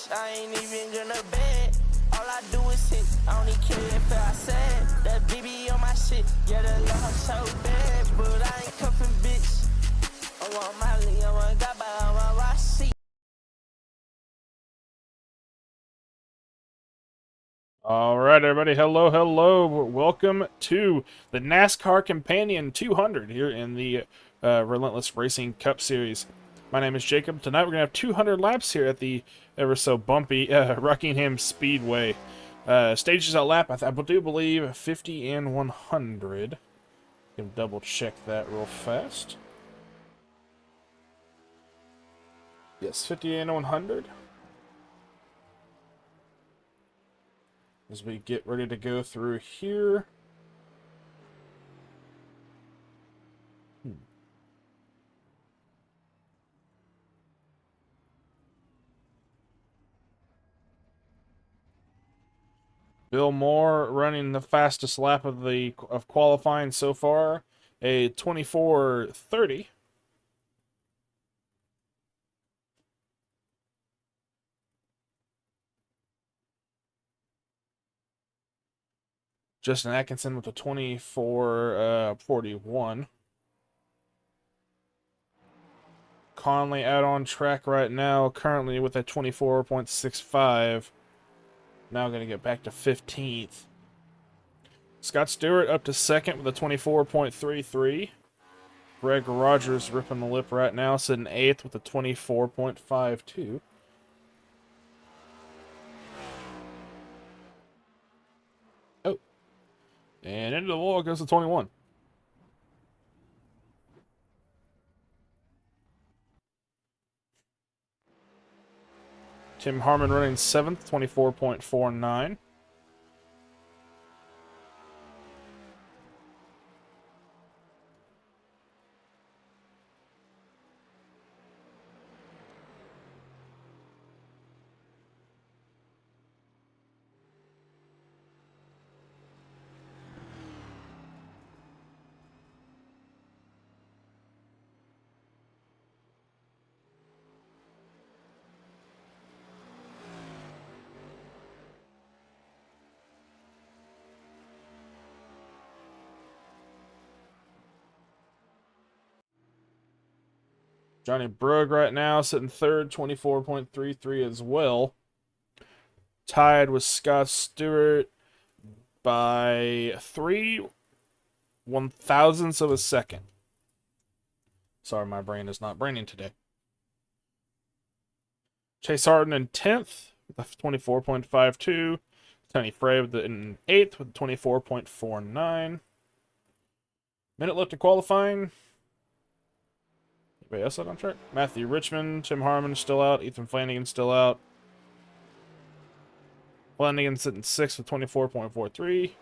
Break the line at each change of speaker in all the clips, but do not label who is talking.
bitch, I ain't even gonna bed. All I do is hit, I don't even care if I said that BB on my shit. Yeah, the love so bad, but I ain't cuffing bitch. I want Molly, I want Gaba, I want Rossi.
All right, everybody. Hello, hello. Welcome to the NASCAR Companion 200 here in the Relentless Racing Cup Series. My name is Jacob. Tonight we're going to have 200 laps here at the ever so bumpy Rockingham Speedway. Stages at lap, I do believe 50 and 100. Can double check that real fast. Yes, 50 and 100. As we get ready to go through here. Bill Moore running the fastest lap of qualifying so far, a 24:30. Justin Atkinson with a 24:41. Conley out on track right now, currently with a 24.65. Now going to get back to 15th. Scott Stewart up to second with a 24.33. Greg Rogers ripping the lip right now, sitting 8th with a 24.52. Oh. And into the wall goes the 21. Tim Harmon running 7th, 24.49. Johnny Brugg right now sitting third, 24.33 as well. Tied with Scott Stewart by 3/1000ths of a second. Sorry, my brain is not braining today. Chase Harden in 10th with a 24.52. Tony Frey in 8th with 24.49. Minute left to qualifying. Anybody else out on track? Matthew Richmond, Tim Harmon still out. Ethan Flanagan still out. Flanagan sitting 6th with 24.43.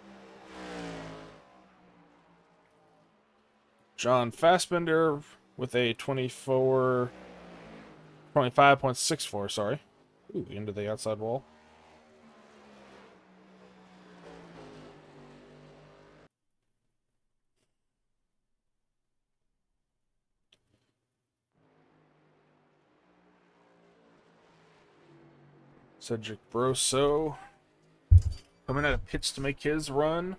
John Fassbender with a 25.64, sorry. Ooh, into the outside wall. Cedric Brosso coming out of pits to make his run.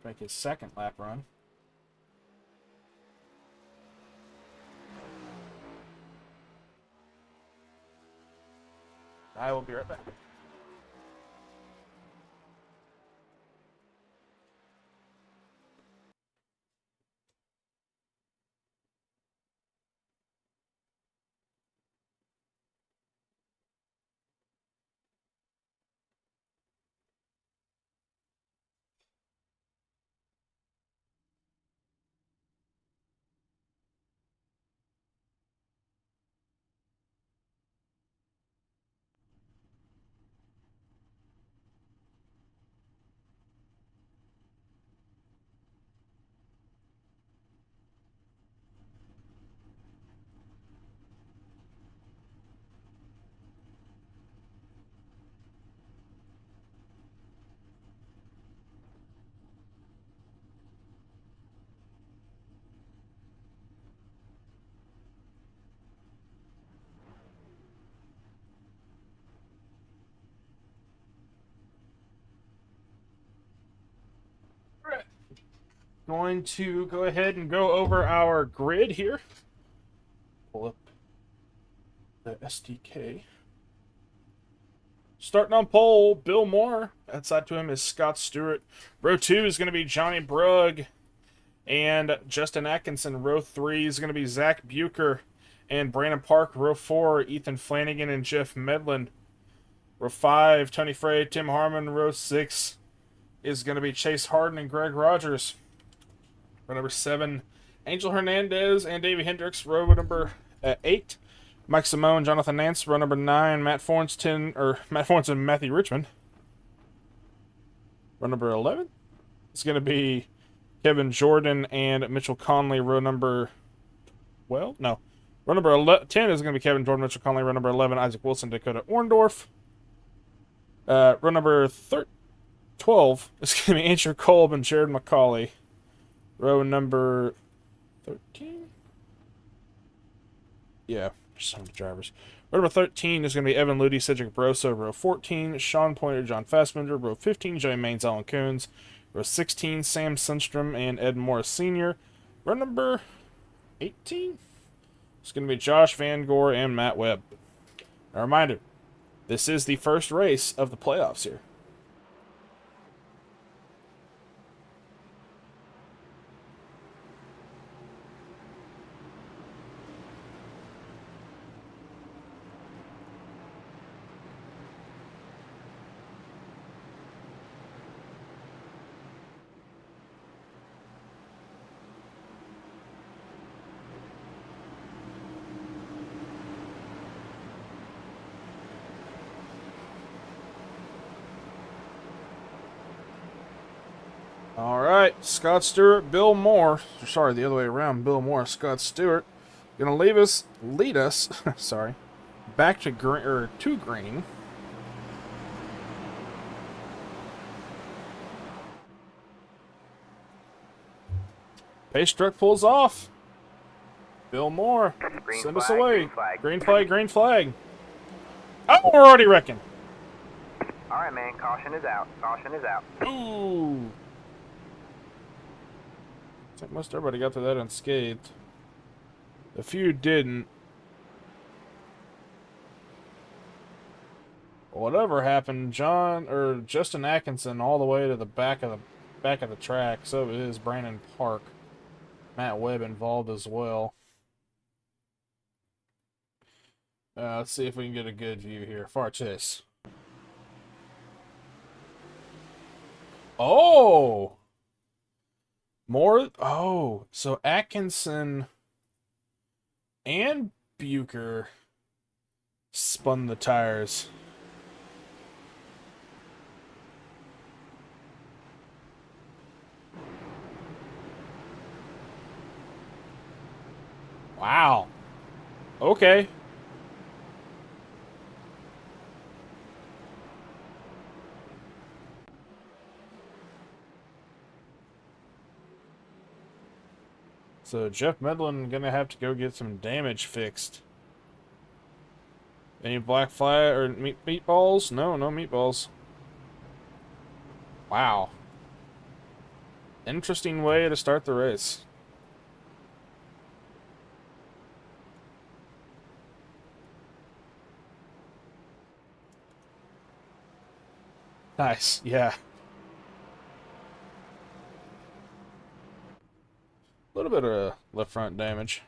Make his second lap run. I will be right back. going to go ahead and go over our grid here. Pull up the SDK. Starting on pole, Bill Moore. Outside to him is Scott Stewart. Row 2 is going to be Johnny Brugg and Justin Atkinson. Row 3 is going to be Zach Bucher and Brandon Park. Row 4, Ethan Flanagan and Jeff Medlin. Row 5, Tony Frey, Tim Harmon. Row 6 is going to be Chase Harden and Greg Rogers. Row number 7, Angel Hernandez and Davey Hendricks. Row number 8, Mike Simone, Jonathan Nance. Row number 9, Matt Fornston and Matthew Richmond. Row number 11 is going to be Kevin Jordan and Mitchell Conley. Row number 10 is going to be Kevin Jordan, Mitchell Conley. Row number 11, Isaac Wilson, Dakota Orndorff. Row number 12 is going to be Andrew Kolb and Jared McCauley. Row number 13? Yeah, some of the drivers. Row number 13 is going to be Evan Ludy, Cedric Broso. Row 14, Sean Pointer, John Fassbender. Row 15, Joey Maines, Alan Coons. Row 16, Sam Sundstrom and Ed Morris Sr. Row number 18 is going to be Josh Van Gore and Matt Webb. A reminder, this is the first race of the playoffs here. All right, Scott Stewart, Bill Moore. Sorry, the other way around. Bill Moore, Scott Stewart, gonna lead us. Sorry, back to green. Pace truck pulls off. Bill Moore, send us away. Green flag, green flag. Oh, we're already wrecking.
All right, man. Caution is out. Caution is out.
Ooh. I think most everybody got to that unscathed. A few didn't. Whatever happened, Justin Atkinson all the way to the back of the track. So is Brandon Park. Matt Webb involved as well. Let's see if we can get a good view here. Far chase. Oh! More? Oh, so Atkinson and Bucher spun the tires. Wow. Okay. So Jeff Medlin gonna have to go get some damage fixed. Any black fly or meatballs? No, no meatballs. Wow. Interesting way to start the race. Nice, yeah. A little bit of left front damage.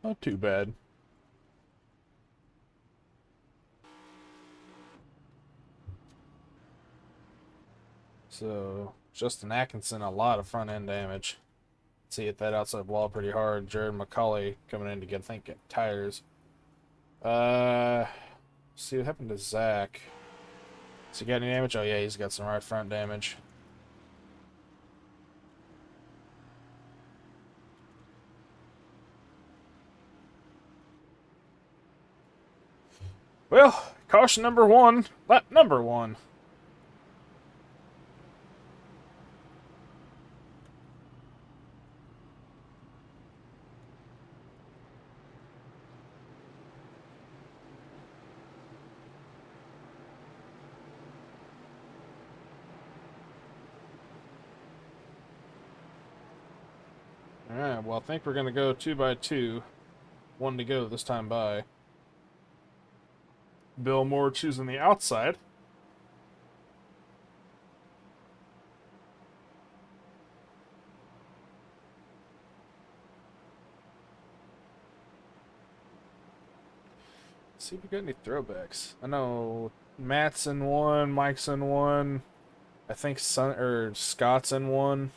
Not too bad. So, Justin Atkinson, a lot of front end damage. See, hit that outside wall pretty hard. Jared McCauley coming in to get tires. See what happened to Zach. Has he got any damage? Oh yeah, he's got some right front damage. Well, caution number 1, lap number 1. Alright, well, I think we're going to go 2 by 2. 1 to go this time by. Bill Moore choosing the outside. See if we got any throwbacks. I know Matt's in one, Mike's in one. I think Scott's in one.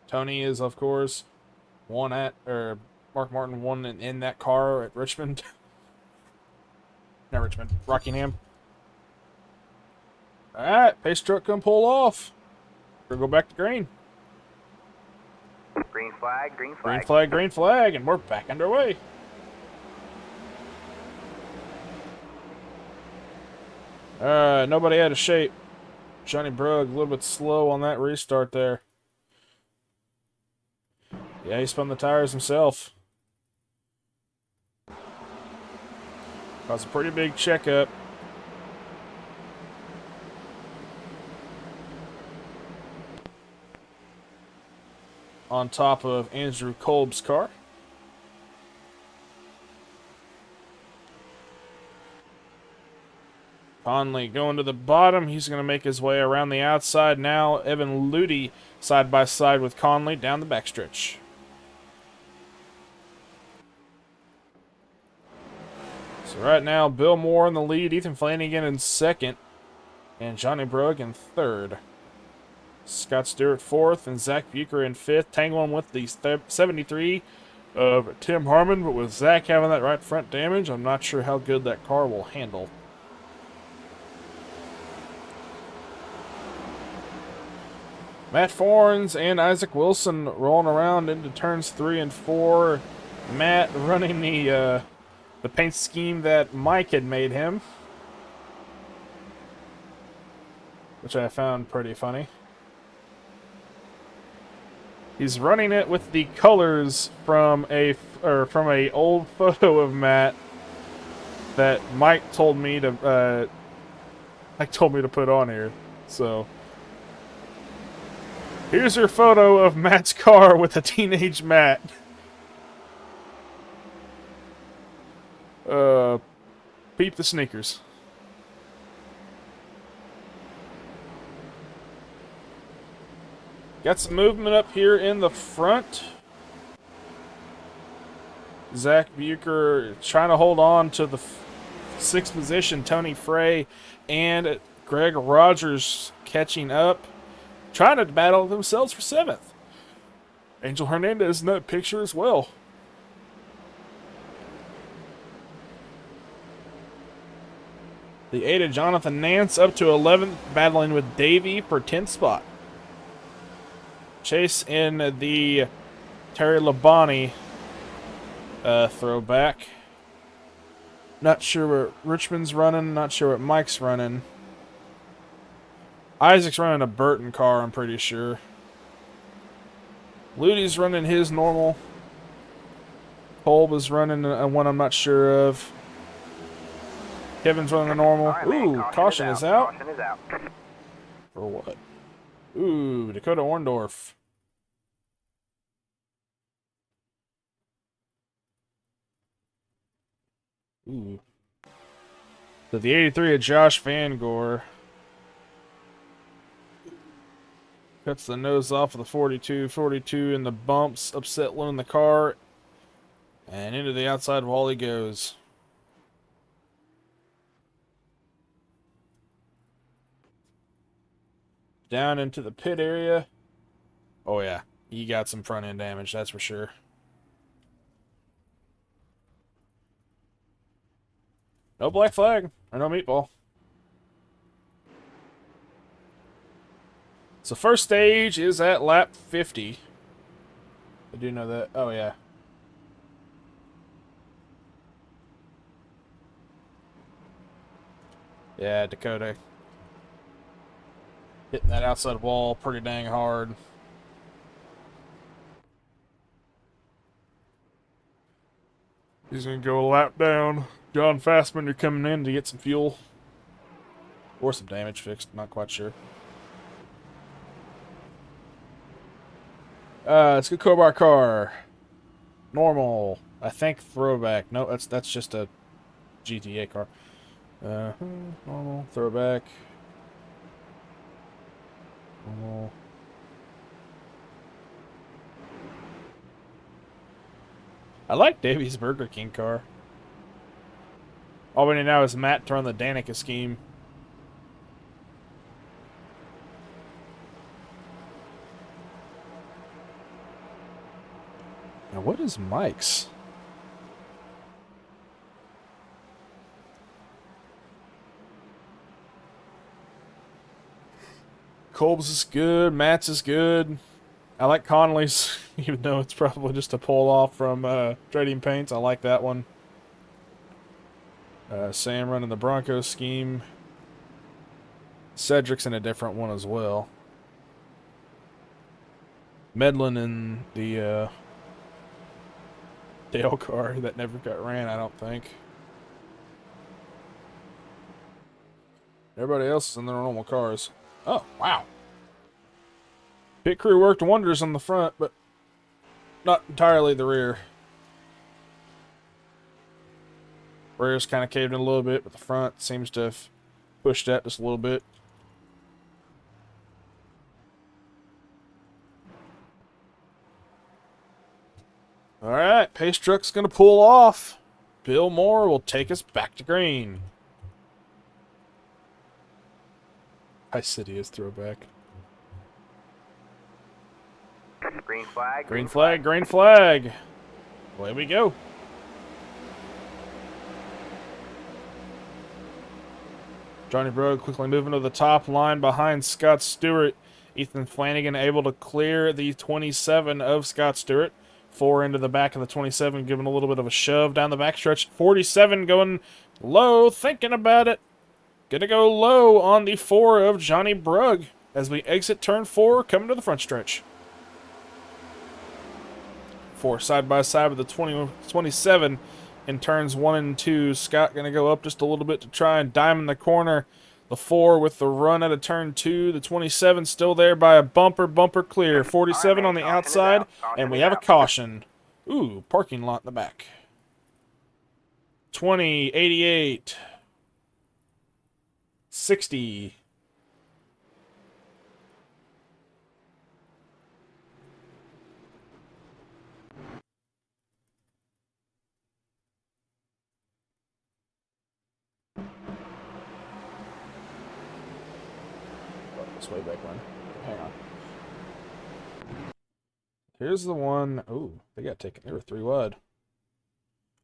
Tony is, of course, one at, or Mark Martin won in that car at Richmond. Not Richmond, Rockingham. Alright, pace truck can pull off. We'll go back to green.
Green flag, green
Green
flag.
flag, green flag, and we're back underway. Alright, nobody out of shape. Johnny Brugg, a little bit slow on that restart there. Yeah, he spun the tires himself. Caused a pretty big checkup. On top of Andrew Kolb's car. Conley going to the bottom. He's going to make his way around the outside now. Evan Luty side by side with Conley down the backstretch. So right now, Bill Moore in the lead, Ethan Flanagan in second, and Johnny Brugg in third. Scott Stewart fourth, and Zach Bucher in fifth, tangling with the 73 of Tim Harmon, but with Zach having that right front damage, I'm not sure how good that car will handle. Matt Forns and Isaac Wilson rolling around into turns 3 and 4. Matt running the paint scheme that Mike had made him, which I found pretty funny. He's running it with the colors from a old photo of Matt that Mike told me to put on here. So here's your photo of Matt's car with a teenage Matt. Peep the sneakers. Got some movement up here in the front. Zach Bucher trying to hold on to the 6th position. Tony Frey and Greg Rogers catching up. Trying to battle themselves for 7th. Angel Hernandez in that picture as well. The 8 of Jonathan Nance up to 11th, battling with Davey for 10th spot. Chase in the Terry Labonte throwback. Not sure what Richmond's running, not sure what Mike's running. Isaac's running a Burton car, I'm pretty sure. Luty's running his normal. Kolb is running one I'm not sure of. Kevin's running the normal.
All right, man,
Ooh, caution is out.
Caution is out.
For what? Ooh, Dakota Orndorff. Ooh. So the 83 of Josh Van Gore cuts the nose off of the 42. 42 in the bumps, upset one in the car, and into the outside wall he goes. Down into the pit area. Oh yeah, he got some front end damage, that's for sure. No black flag, or no meatball. So first stage is at lap 50. I do know that. Oh yeah. Yeah, Dakota hitting that outside wall pretty dang hard. He's going to go a lap down. John Fastman, you're coming in to get some fuel. Or some damage fixed, not quite sure. Let's go Crowbar car. Normal. I think throwback. No, that's just a GTA car. Normal. Throwback. Normal. I like Davy's Burger King car. All we need now is Matt to run the Danica scheme. Now, what is Mike's? Kolb's is good. Matt's is good. I like Connolly's, even though it's probably just a pull-off from Trading Paints. I like that one. Sam running the Broncos scheme. Cedric's in a different one as well. Medlin in the Dale car that never got ran, I don't think. Everybody else is in their normal cars. Oh, wow. Pit crew worked wonders on the front, but not entirely the rear. Rear's kind of caved in a little bit, but the front seems to have pushed that just a little bit. Alright, pace truck's going to pull off. Bill Moore will take us back to green. Vice City is throwback.
Green flag.
Green flag, green flag. Away we go. Johnny Brogue quickly moving to the top line behind Scott Stewart. Ethan Flanagan able to clear the 27 of Scott Stewart. 4 into the back of the 27, giving a little bit of a shove down the backstretch. 47 going low, thinking about it. Gonna go low on the 4 of Johnny Brogue as we exit turn 4, coming to the front stretch. 4 side by side with the 27 in turns 1 and 2. Scott gonna go up just a little bit to try and diamond the corner. The 4 with the run out of turn 2. The 27 still there by a bumper clear. 47 on the outside, and we have a caution. Ooh, parking lot in the back. 20, 88, 60. Way back when. Hang on. Here's the one. Oh, they got taken. They were 3 wide.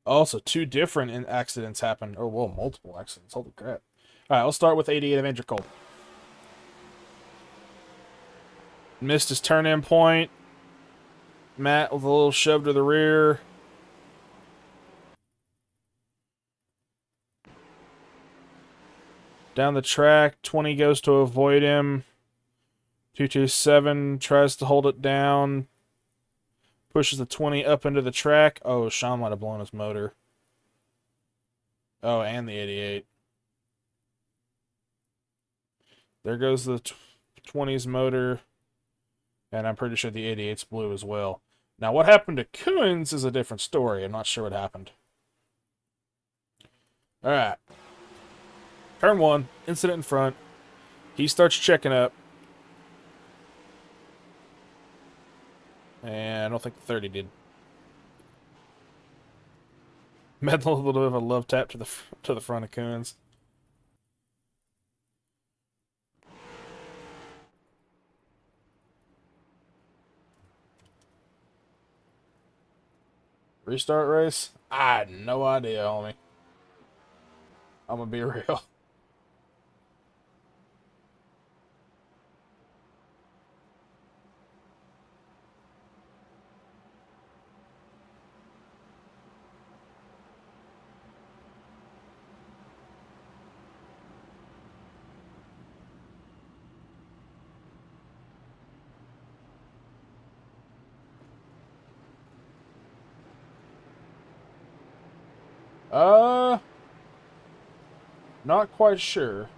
Also, 2 different accidents happened. Oh, well, multiple accidents. Holy crap. Alright, let's start with 88 of Andrew Cole. Missed his turn-in point. Matt with a little shove to the rear. Down the track, 20 goes to avoid him. 227 tries to hold it down. Pushes the 20 up into the track. Oh, Sean might have blown his motor. Oh, and the 88. There goes the 20's motor. And I'm pretty sure the 88's blew as well. Now, what happened to Coons is a different story. I'm not sure what happened. Alright. Turn 1, incident in front. He starts checking up. And I don't think the 30 did. Medal a little bit of a love tap to the front of Coons. Restart race? I had no idea, homie. I'm gonna be real. Not quite sure.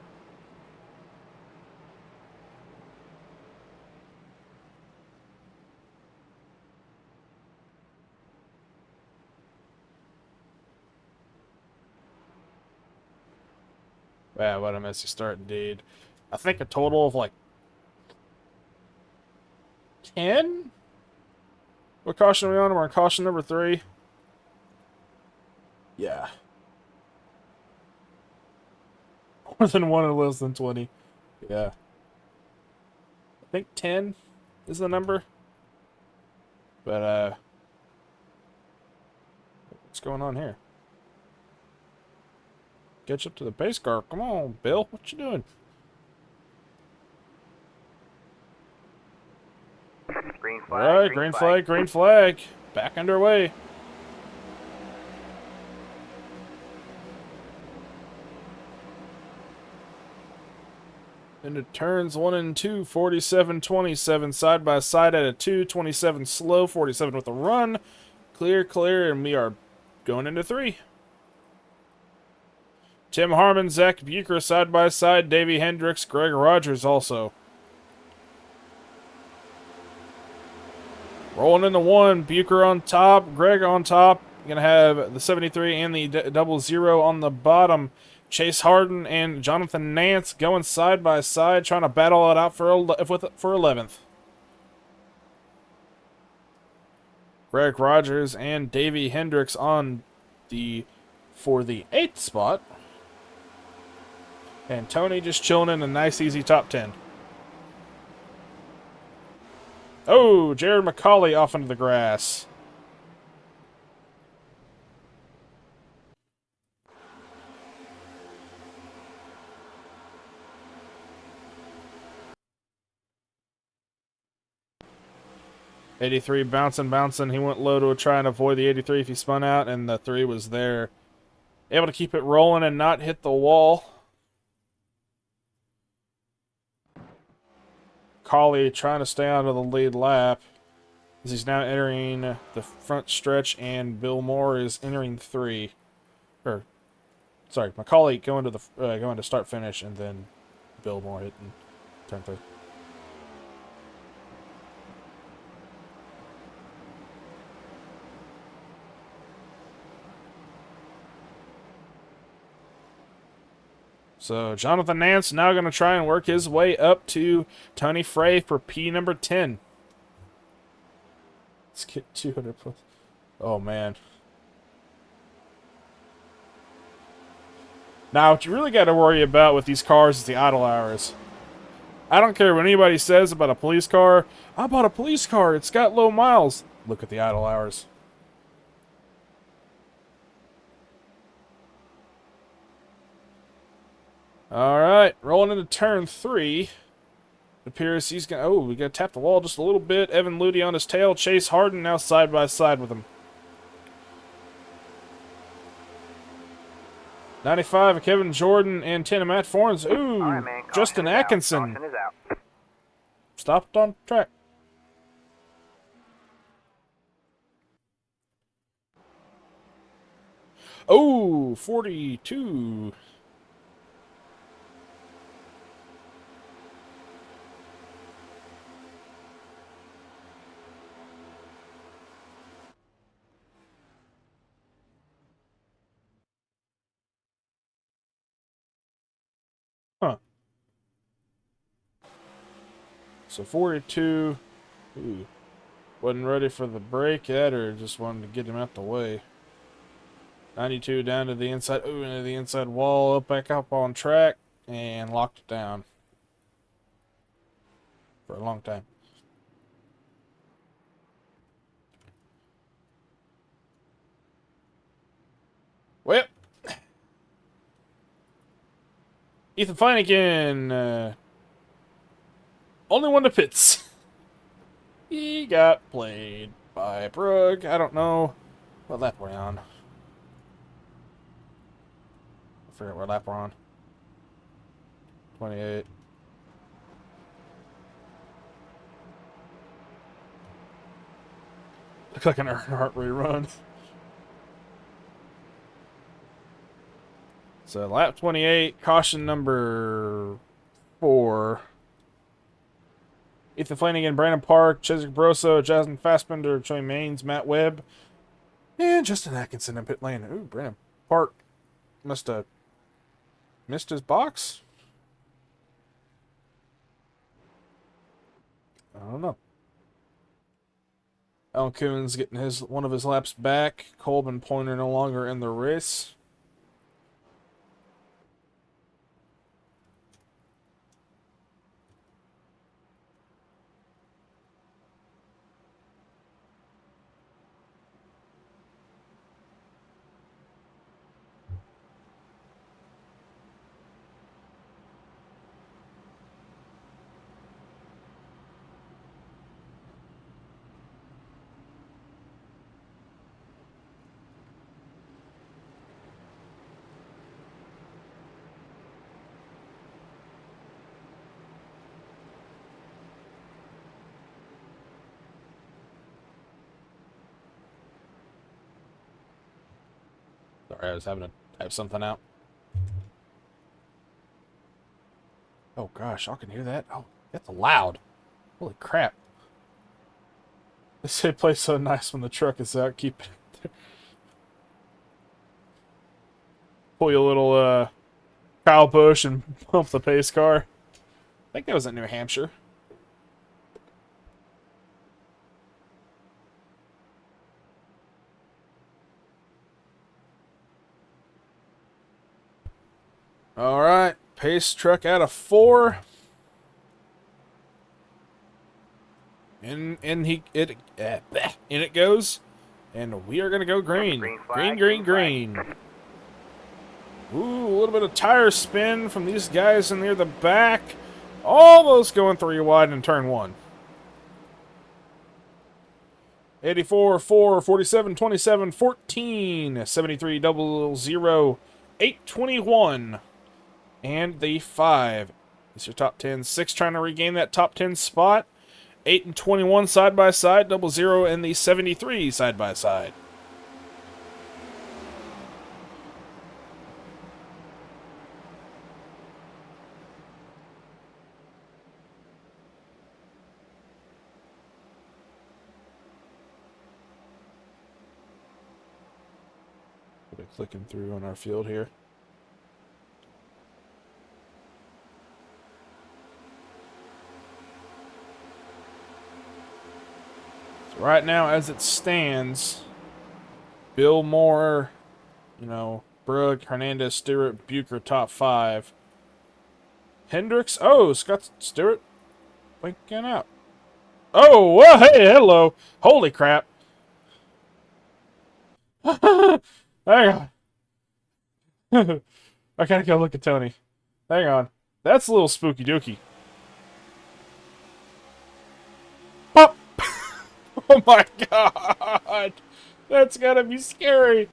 Yeah, what a messy start indeed. I think a total of like 10? What caution are we on? We're on caution number 3. Yeah. More than 1 or less than 20. Yeah. I think 10 is the number. But, what's going on here? Catch up to the pace car. Come on, Bill. What you doing?
Green flag.
Alright, green flag, green flag. Back underway. Into turns 1 and 2, 47-27, side by side at a 2, 27 slow, 47 with a run. Clear, clear, and we are going into 3. Tim Harmon, Zach Bucher side by side, Davey Hendricks, Greg Rogers also. Rolling into 1, Bucher on top, Greg on top. You're going to have the 73 and the 00 on the bottom. Chase Harden and Jonathan Nance going side by side, trying to battle it out for 11th. Greg Rogers and Davey Hendricks on for the 8th spot. And Tony just chilling in a nice, easy top 10. Oh, Jared McCauley off into the grass. '83 bouncing. He went low to try and avoid the 83 if he spun out, and the 3 was there. Able to keep it rolling and not hit the wall. Colley trying to stay out of the lead lap as he's now entering the front stretch, and Bill Moore is entering 3. Or, sorry, McCauley going to start finish, and then Bill Moore hitting turn 3. So Jonathan Nance now going to try and work his way up to Tony Frey for P number 10. Let's get 200 plus. Oh, man. Now, what you really got to worry about with these cars is the idle hours. I don't care what anybody says about a police car. I bought a police car. It's got low miles. Look at the idle hours. Alright, rolling into turn 3. It appears he's going to... Oh, we got to tap the wall just a little bit. Evan Ludy on his tail. Chase Harden now side by side with him. 95, Kevin Jordan and 10 of Matt Forns. Ooh,
Right, man,
Justin Atkinson.
Caution is out.
Stopped on track. Oh, 42. Huh. So 42. Ooh. Wasn't ready for the break yet, or just wanted to get him out the way. 92 down to the inside. Ooh, into the inside wall. Back up on track. And locked it down. For a long time. Well. Ethan Flanagan. Only one to pits. He got played by Brooke. I don't know what lap we're on. I forget what lap we're on. 28. Looks like an Earnhardt rerun. So lap 28, caution number 4. Ethan Flanagan, Brandon Park, Cheswick Broso, Jasmine Fassbender, Troy Maines, Matt Webb, and Justin Atkinson in pit lane. Ooh, Brandon Park must have missed his box? I don't know. Alan Coon's getting one of his laps back. Colbin Pointer no longer in the race. Sorry, I was having to type something out. Oh gosh, I can hear that. Oh, that's loud. Holy crap. They say play so nice when the truck is out. Keep it there. Pull you a little cow push and pump the pace car. I think that was in New Hampshire. All right, pace truck out of 4. In it goes, and we are gonna go green. Green. Ooh, a little bit of tire spin from these guys in near the back. Almost going 3 wide in turn 1. 84, 4, 47, 27, 14, 73, 00, 821, and the 5. It's your top 10. 6 trying to regain that top 10 spot. 8 and 21 side by side. 00 and the 73 side by side. Clicking through on our field here. So right now, as it stands, Bill Moore, Brooke, Hernandez, Stewart, Bucher, top 5. Hendricks, Scott Stewart, blinking out. Oh, well, hey, hello. Holy crap. Hang on. I gotta go look at Tony. Hang on. That's a little spooky dooky. Pop! Oh my god! That's gotta be scary.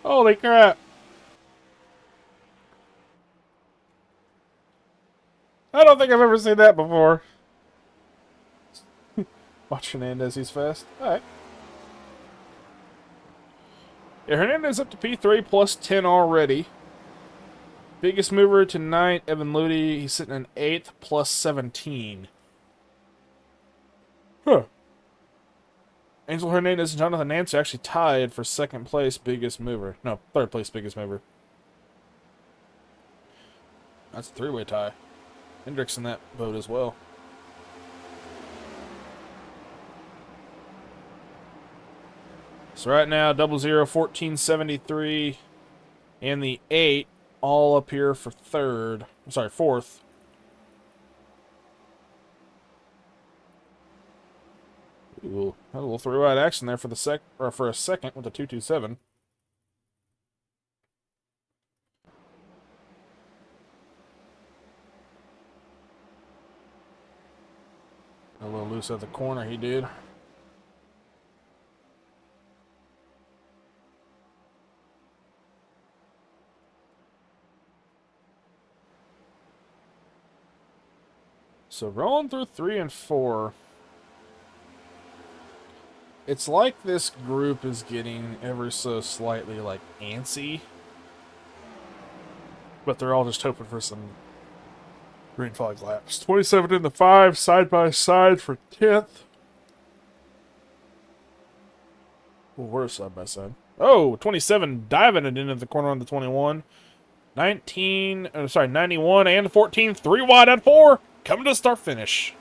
Holy crap. I don't think I've ever seen that before. Watch Hernandez, he's fast. Alright. Yeah, Hernandez up to P3 plus 10 already. Biggest mover tonight, Evan Ludi. He's sitting in 8th plus 17. Huh. Angel Hernandez and Jonathan Nance are actually tied for 2nd place biggest mover. No, 3rd place biggest mover. That's a 3-way tie. Hendricks in that boat as well. So right now, 00, 1473, and the 8 all up here for 3rd. I'm sorry, 4th. Ooh, a little 3-wide action there for a second with the 227. A little loose at the corner, he did. So rolling through 3 and 4. It's like this group is getting ever so slightly antsy. But they're all just hoping for some green flag laps. 27 in the 5, side by side for 10th. Well, we're side by side. Oh, 27 diving it into the corner on the 21. 91 and 14, 3 wide at 4. Coming to start finish.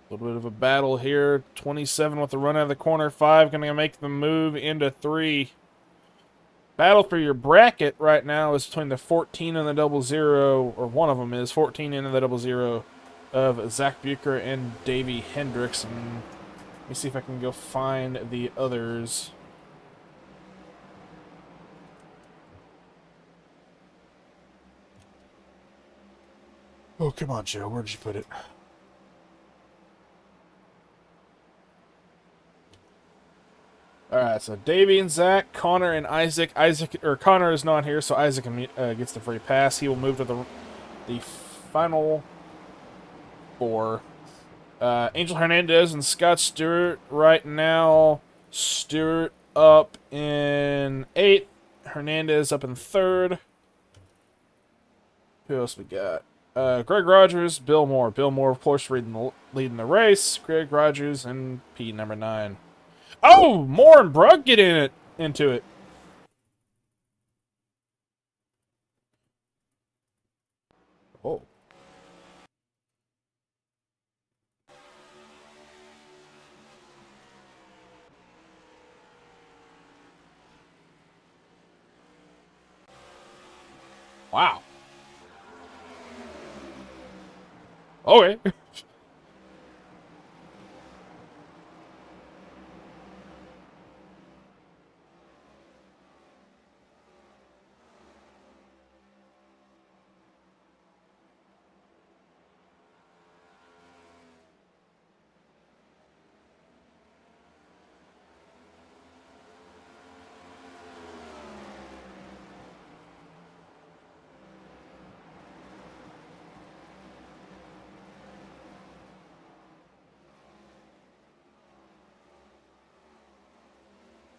A little bit of a battle here. 27 with the run out of the corner. 5 going to make the move into 3. Battle for your bracket right now is between the 14 and the 00, or one of them is 14 and the 00 of Zach Bucher and Davey Hendricks. And let me see if I can go find the others. Oh, come on, Joe. Where'd you put it? Alright, so Davey and Zach, Connor and Isaac. Connor is not here, so Isaac gets the free pass. He will move to the final 4. Angel Hernandez and Scott Stewart right now. Stewart up in 8th. Hernandez up in 3rd. Who else we got? Greg Rogers, Bill Moore. Bill Moore, of course, leading the race. Greg Rogers and P number 9. Oh, Moore and Brugg get into it. Oh. Wow. Okay.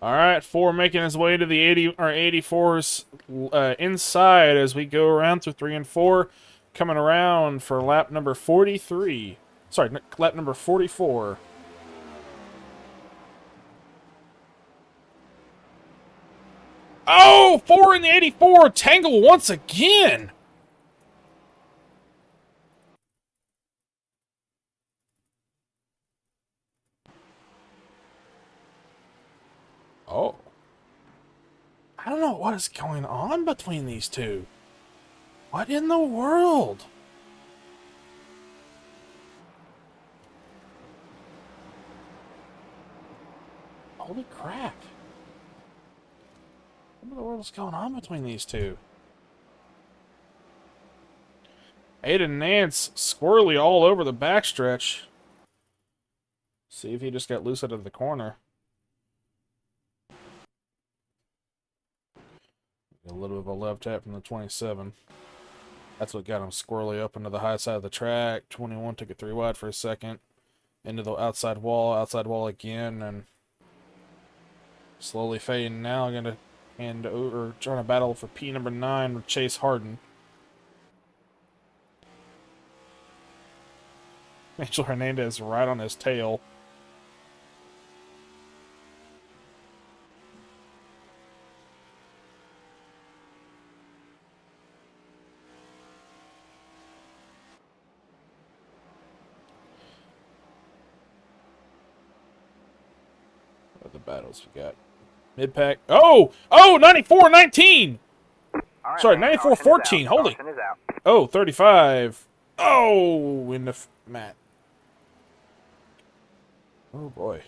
All right, 4 making his way to the 80 or 84's inside as we go around through 3 and 4, coming around for lap number 43. Sorry, lap number 44. Oh, 4 in the 84, tangle once again. Oh. I don't know what is going on between these two. What in the world? Holy crap. What in the world is going on between these two? Aiden and Nance squirrely all over the backstretch. See if he just got loose out of the corner. A little bit of a left tap from the 27. That's what got him squirrely up into the high side of the track. 21 took it 3 wide for a second. Into the outside wall again, and slowly fading now. Gonna hand over, trying to battle for P number 9 with Chase Harden. Angel Hernandez right on his tail. What the battles we got? Mid-pack. Oh! Oh! 94-19!
Right,
sorry,
man,
94-14. Holy. Oh, 35. Oh! In the mat. Oh, boy.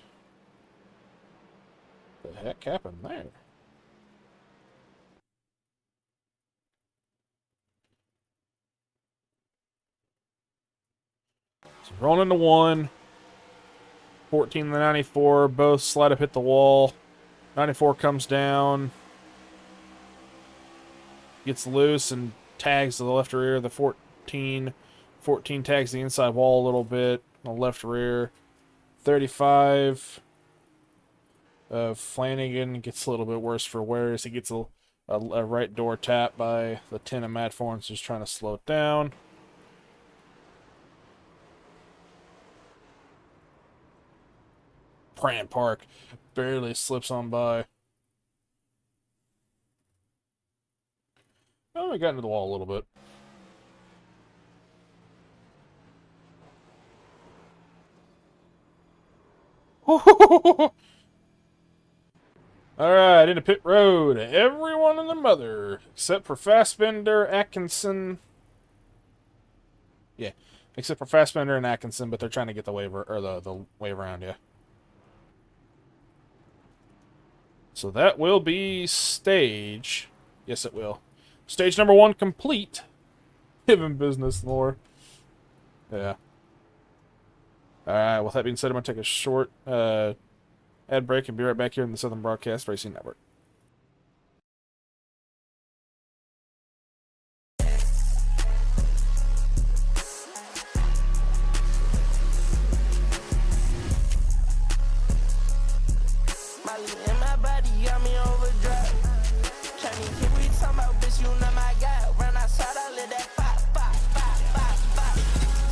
What the heck happened there? So rolling into 1. 14 to 94. Both slide up, hit the wall. 94 comes down. Gets loose and tags to the left rear of the 14. 14 tags the inside wall a little bit on the left rear. 35 of Flanagan gets a little bit worse for wear as he gets a right door tap by the 10 of Matt Forns, just trying to slow it down. Pran Park. Barely slips on by. Oh, we got into the wall a little bit. Alright, into pit road. Everyone and their mother, except for Fassbender, Atkinson. Yeah, except for Fassbender and Atkinson, but they're trying to get the wave, or the wave around, yeah. So that will be stage. Yes, it will. Stage number 1 complete. Given business lore. Yeah. Alright, with that being said, I'm going to take a short ad break and be right back here in the Southern Broadcast Racing Network.
Molly in my body got me overdrive. Can't even hear we talking about, bitch, you know my guy. Run outside, I let that pop, pop, pop, pop, pop.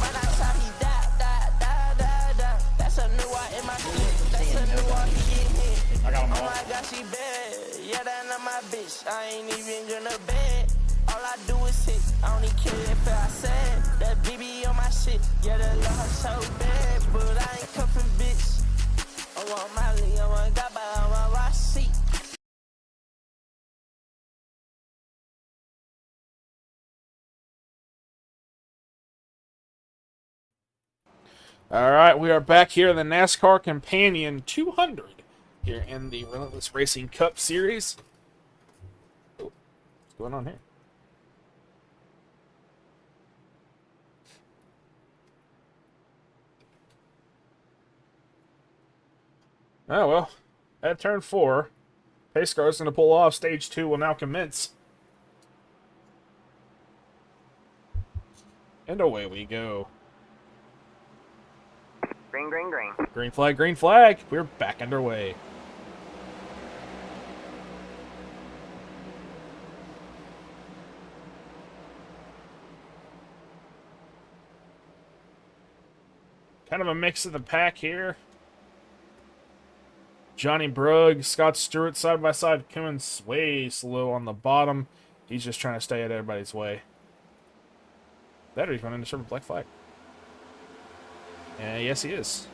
Run outside, he die. That's a new one in my shit. That's a new one, he get hit. Oh my God, she bad. Yeah, that not my bitch. I ain't even gonna bed. All I do is hit. I don't even care if I said that BB on my shit. Yeah, that love her so bad, but I ain't cuffing bitch. I want Molly, I want Gaba, I want Rossi.
Alright, we are back here in the NASCAR Companion 200 here in the Relentless Racing Cup Series. Oh, what's going on here? Oh, well, at turn 4, pace car is going to pull off. Stage 2 will now commence. And away we go.
Green, green, green.
Green flag, green flag. We're back underway. Kind of a mix of the pack here. Johnny Brugg, Scott Stewart side by side, coming way slow on the bottom. He's just trying to stay out of everybody's way. That or he's running to serve a black flag. Yes, he is.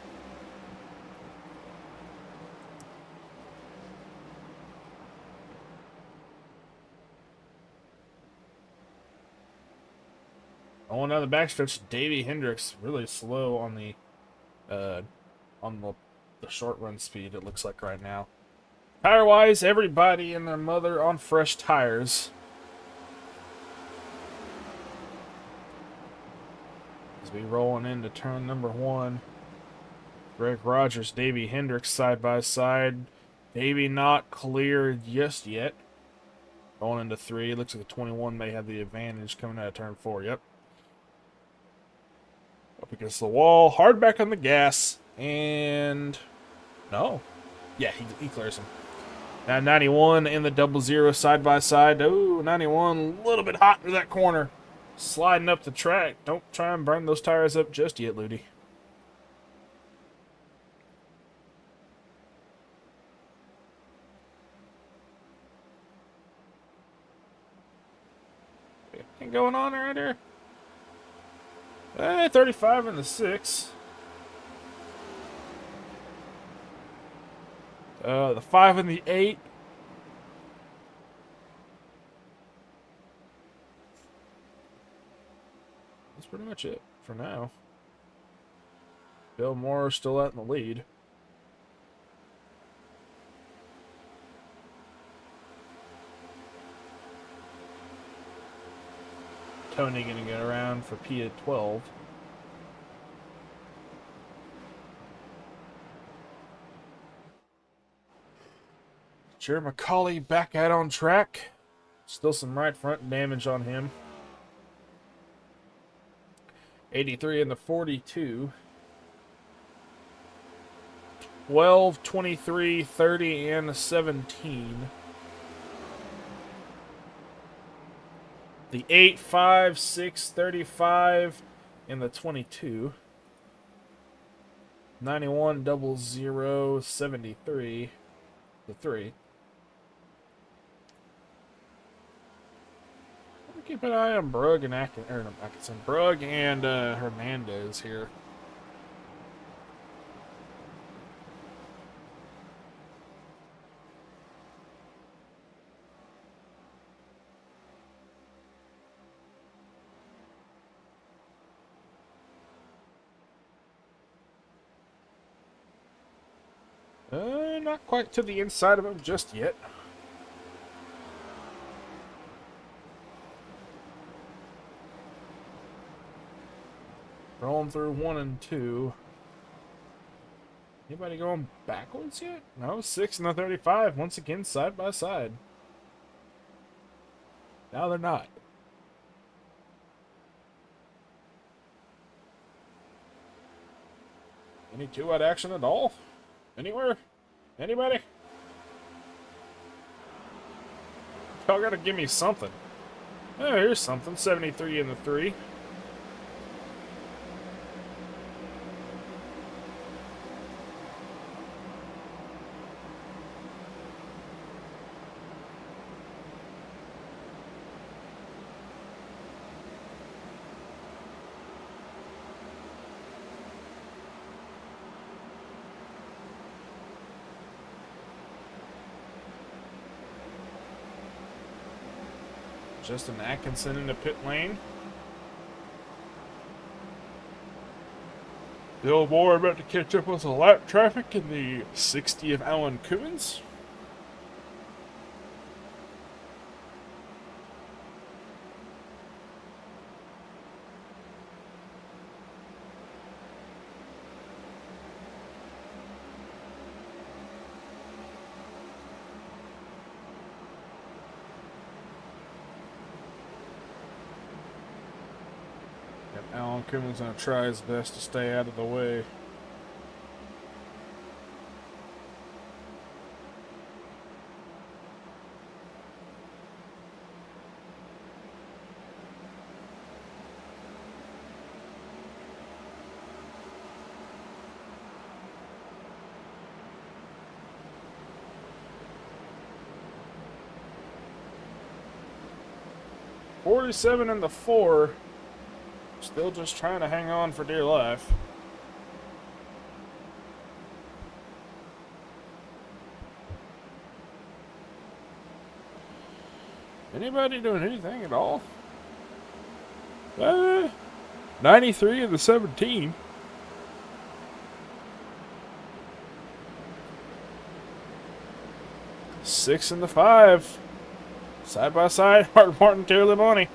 Going down the backstretch, Davey Hendricks really slow on the short run speed. It looks like right now. Tire wise, everybody and their mother on fresh tires. As we rolling into turn number 1, Greg Rogers, Davey Hendricks side by side. Davey not clear just yet. Going into 3, looks like the 21 may have the advantage coming out of turn 4. Yep. Up against the wall, hard back on the gas, and no. Yeah, he clears him. Now 91 in the 00 side by side. Oh, 91 a little bit hot into that corner. Sliding up the track. Don't try and burn those tires up just yet, Ludi. Anything going on right here? 35 in the 6. The 5 and the 8. That's pretty much it for now. Bill Moore still out in the lead. Tony gonna get around for P at 12. Jerry McCauley back out on track. Still some right front damage on him. 83 in the 42. 12, 23, 30, and 17. The 8, 5, 6, 35, and the 22. 910073. The 3. Keep an eye on Brugg and Atkinson. Brugg and Hernandez here. Not quite to the inside of him just yet. Rolling through 1 and 2. Anybody going backwards yet? No, 6 and the 35. Once again, side by side. Now they're not. Any two-out action at all? Anywhere? Anybody? Y'all gotta give me something. Oh, here's something. 73 in the 3. Justin Atkinson in the pit lane. Bill Moore about to catch up with the lap traffic in the 60 of Alan Cummins. Alan Cummins going to try his best to stay out of the way. .47 in the 4. Still just trying to hang on for dear life. Anybody doing anything at all? 93 of the 17. Six in the 5. Side by side, Mark Martin, Terry Labonte.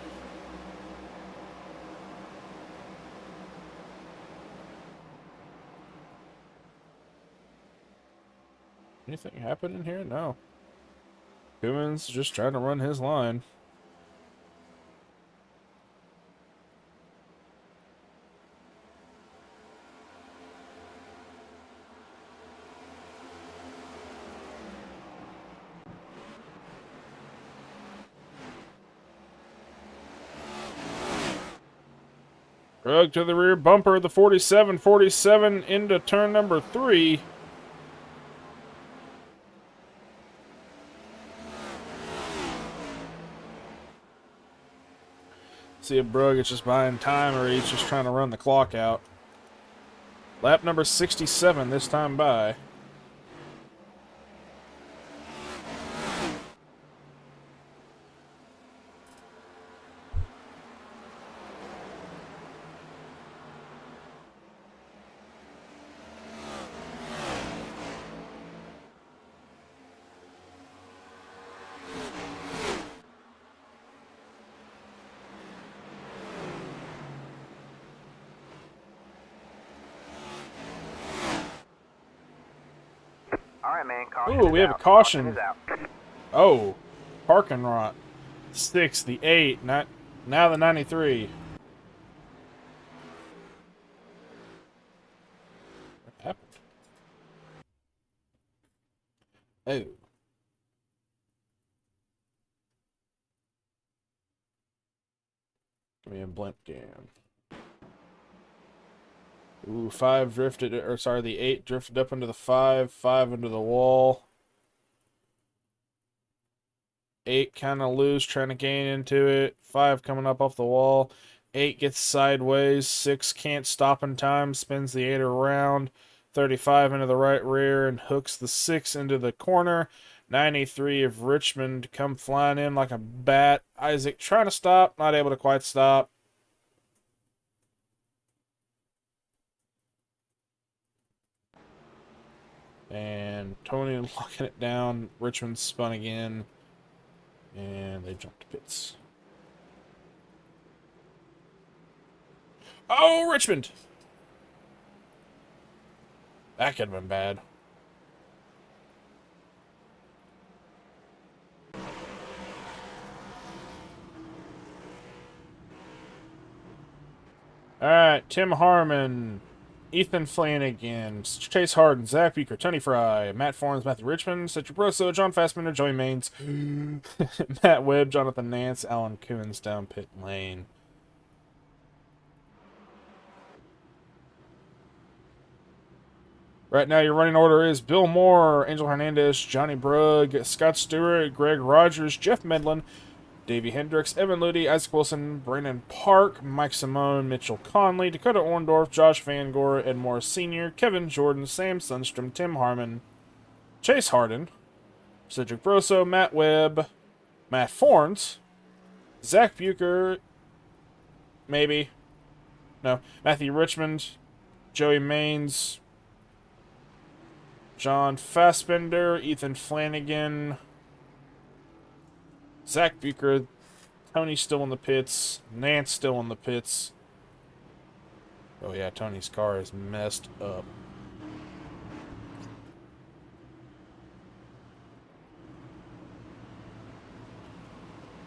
Anything happening here? No. Cummins just trying to run his line. Drug to the rear bumper of the 47 into turn number 3. See if Brugg is just buying time or he's just trying to run the clock out. Lap number 67 this time by.
Alright, man, caution.
Ooh, we have a caution. Oh, parking lot. 6, the 8, not now the 93. What happened? Oh. Give me a blimp cam. Ooh, 5 drifted, or sorry, the 8 drifted up into the 5, 5 into the wall. 8 kind of loose, trying to gain into it. 5 coming up off the wall. 8 gets sideways. 6 can't stop in time, spins the 8 around. 35 into the right rear and hooks the 6 into the corner. 93 of Richmond come flying in like a bat. Isaac trying to stop, not able to quite stop. And Tony locking it down. Richmond spun again. And they jumped to pits. Oh, Richmond! That could have been bad. Alright, Tim Harmon, Ethan Flanagan, Chase Harden, Zach Buecher, Tony Fry, Matt Fornes, Matthew Richmond, Cedric Broso, John Fassbender, Joey Maines, Matt Webb, Jonathan Nance, Alan Coons down pit lane. Right now, your running order is Bill Moore, Angel Hernandez, Johnny Brugg, Scott Stewart, Greg Rogers, Jeff Medlin, Davey Hendricks, Evan Ludy, Isaac Wilson, Brandon Park, Mike Simone, Mitchell Conley, Dakota Orndorff, Josh Van Gore, Ed Morris Sr., Kevin Jordan, Sam Sundstrom, Tim Harmon, Chase Harden, Cedric Broso, Matt Webb, Matt Fornes, Zach Buecher, maybe, no, Matthew Richmond, Joey Maines, John Fassbender, Ethan Flanagan, Zach Buecher, Tony's still in the pits, Nance still in the pits. Oh yeah, Tony's car is messed up.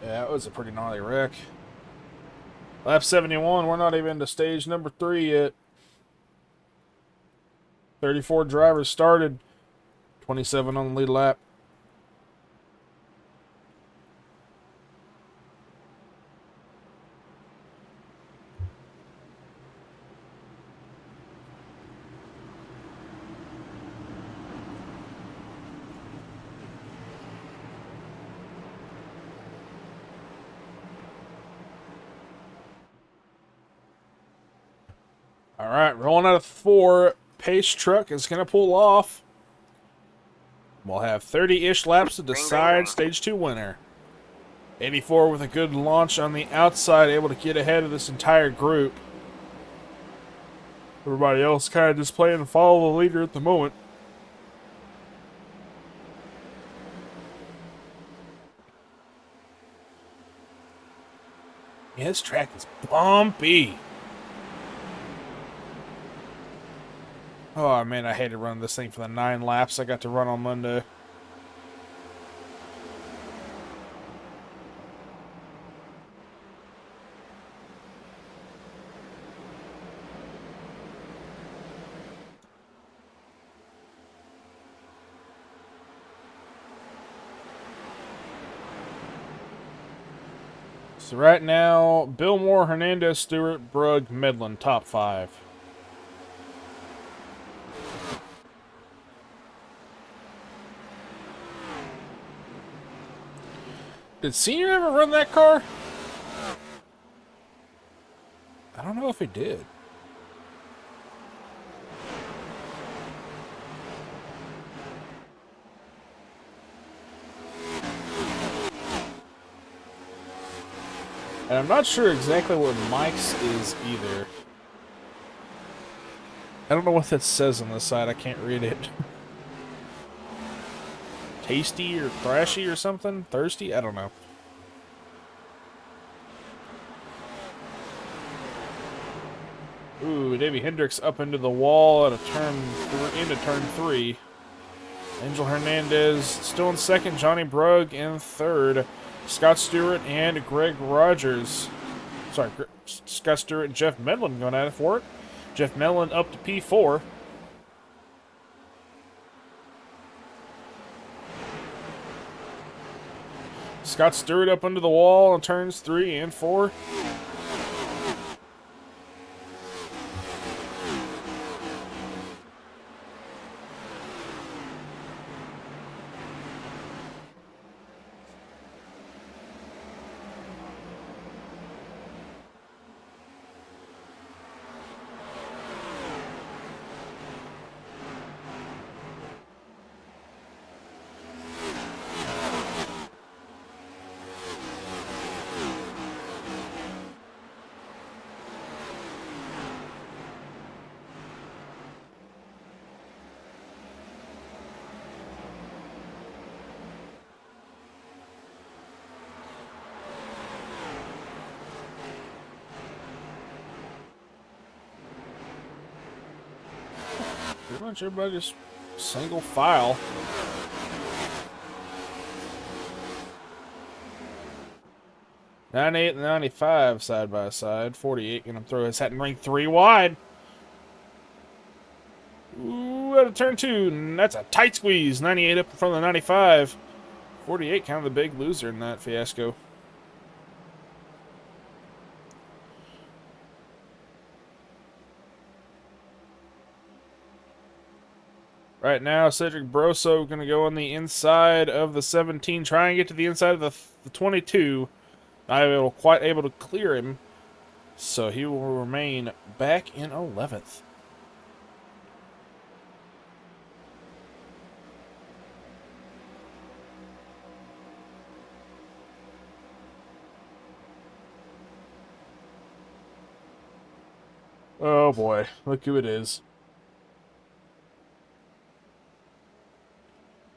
Yeah, that was a pretty gnarly wreck. Lap 71, we're not even to stage number 3 yet. 34 drivers started, 27 on the lead lap. All right, rolling out of 4. Pace truck is going to pull off. We'll have 30-ish laps to decide stage 2 winner. 84 with a good launch on the outside, able to get ahead of this entire group. Everybody else kind of just playing and follow the leader at the moment. Yeah, this track is bumpy. Oh man, I hated running this thing for the 9 laps I got to run on Monday. So right now, Bill Moore, Hernandez, Stewart, Brugg, Medlin, top 5. Did Senior ever run that car? I don't know if he did. And I'm not sure exactly what Mike's is either. I don't know what that says on the side. I can't read it. Tasty or thrashy or something? Thirsty? I don't know. Ooh, Davey Hendricks up into the wall at a into turn 3. Angel Hernandez still in second. Johnny Brugg in third. Scott Stewart and Greg Rogers. Sorry, Scott Stewart and Jeff Medlin going at it for it. Jeff Medlin up to P4. Scott Stewart up under the wall on turns 3 and 4. much everybody just single file. '98 and 95 side by side. 48 gonna throw his hat and ring 3 wide. Ooh, out of turn 2. And that's a tight squeeze. 98 up in front of the 95. 48 kind of the big loser in that fiasco. Right now, Cedric Brosso going to go on the inside of the 17, try and get to the inside of the 22. Not quite able to clear him, so he will remain back in 11th. Oh boy, look who it is.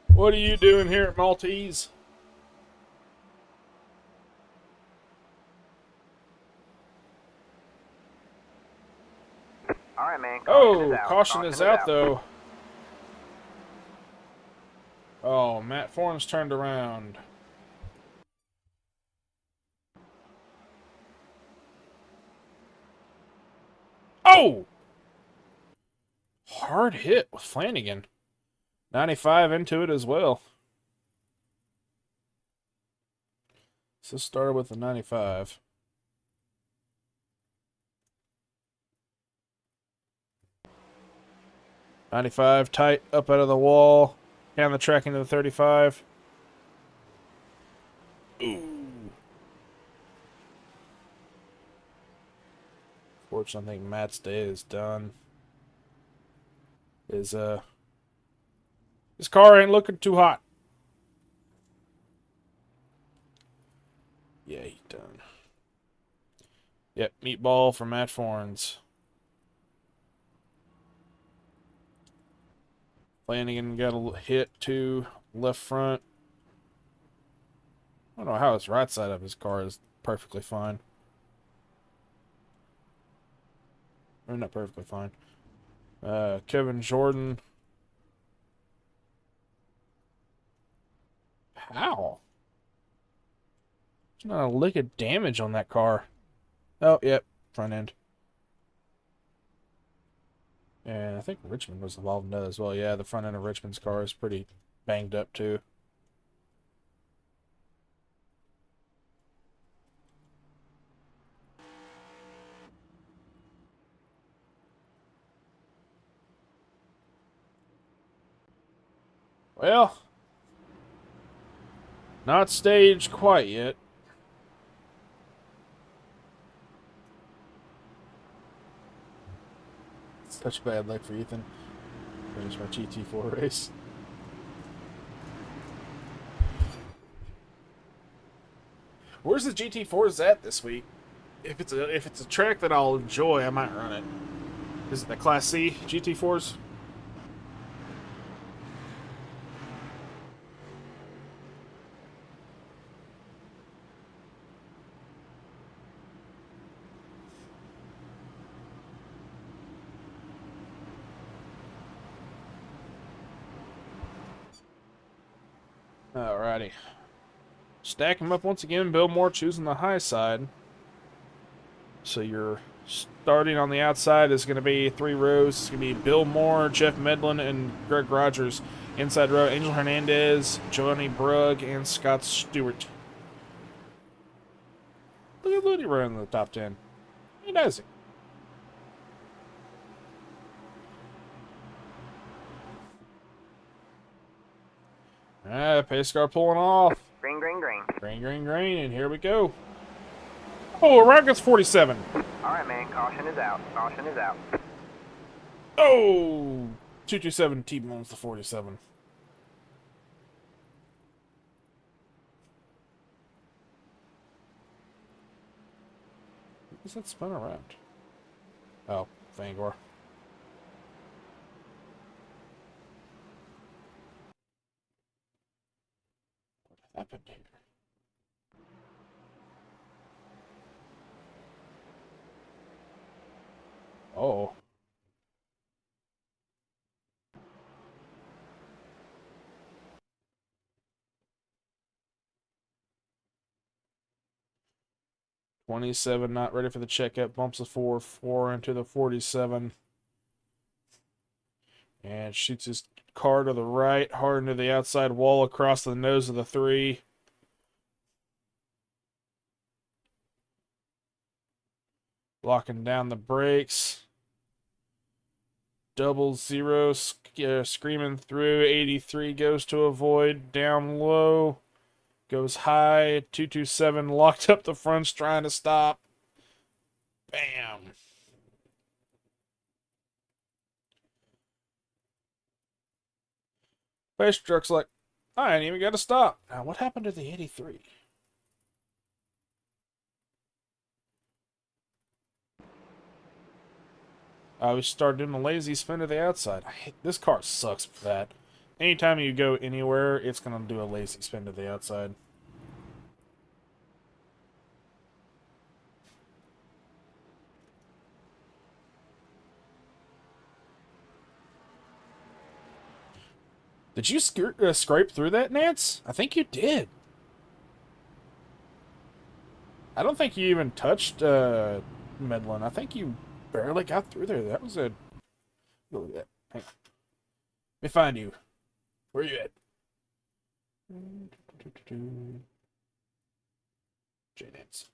What are you doing here at Maltese?
All right, man.
Caution is out though. Oh, Matt Forn's turned around. Oh! Hard hit with Flanagan. 95 into it as well. So let's start with the 95. '95 tight up out of the wall. Down the track into the 35. Ooh. Fortunately, I think Matt's day is done. His car ain't looking too hot. Yeah, he's done. Yep, meatball for Matt Forns. Flanagan got a hit to left front. I don't know how his right side of his car is perfectly fine. Or not perfectly fine. Kevin Jordan. How? There's not a lick of damage on that car. Oh, yep. Front end. And I think Richmond was involved in that as well. Yeah, the front end of Richmond's car is pretty banged up too. Well, not staged quite yet. Such bad luck for Ethan. Finish my GT4 race. Where's the GT4s at this week? If it's a track that I'll enjoy, I might run it. Is it the Class C GT4s? Alrighty. Stack them up once again. Bill Moore choosing the high side. So you're starting on the outside is going to be 3 rows. It's going to be Bill Moore, Jeff Medlin, and Greg Rogers. Inside row, Angel Hernandez, Johnny Brugg, and Scott Stewart. Look at Looney running in the top 10. He does it. Pace car pulling off.
Green, green, green.
Green, green, green, and here we go. Oh, Rockets 47.
All right, man. Caution is out. Caution is out.
Oh, 227 T-bones to 47. What's that spun around? Oh, Fangor. What happened here? Oh. 27 not ready for the checkup. Bumps the 4 into the 47. And shoots his car to the right, hard into the outside wall across the nose of the 3. Locking down the brakes. 00, screaming through. 83 goes to avoid. Down low. Goes high. 227 locked up the fronts trying to stop. Bam. Face truck's like, I ain't even got to stop. Now, what happened to the 83? We started doing a lazy spin to the outside. This car sucks for that. Anytime you go anywhere, it's going to do a lazy spin to the outside. Did you scrape through that, Nance? I think you did. I don't think you even touched Medlin. I think you barely got through there. That was a... Look at that. Hang on. Let me find you. Where are you at? J-Nance.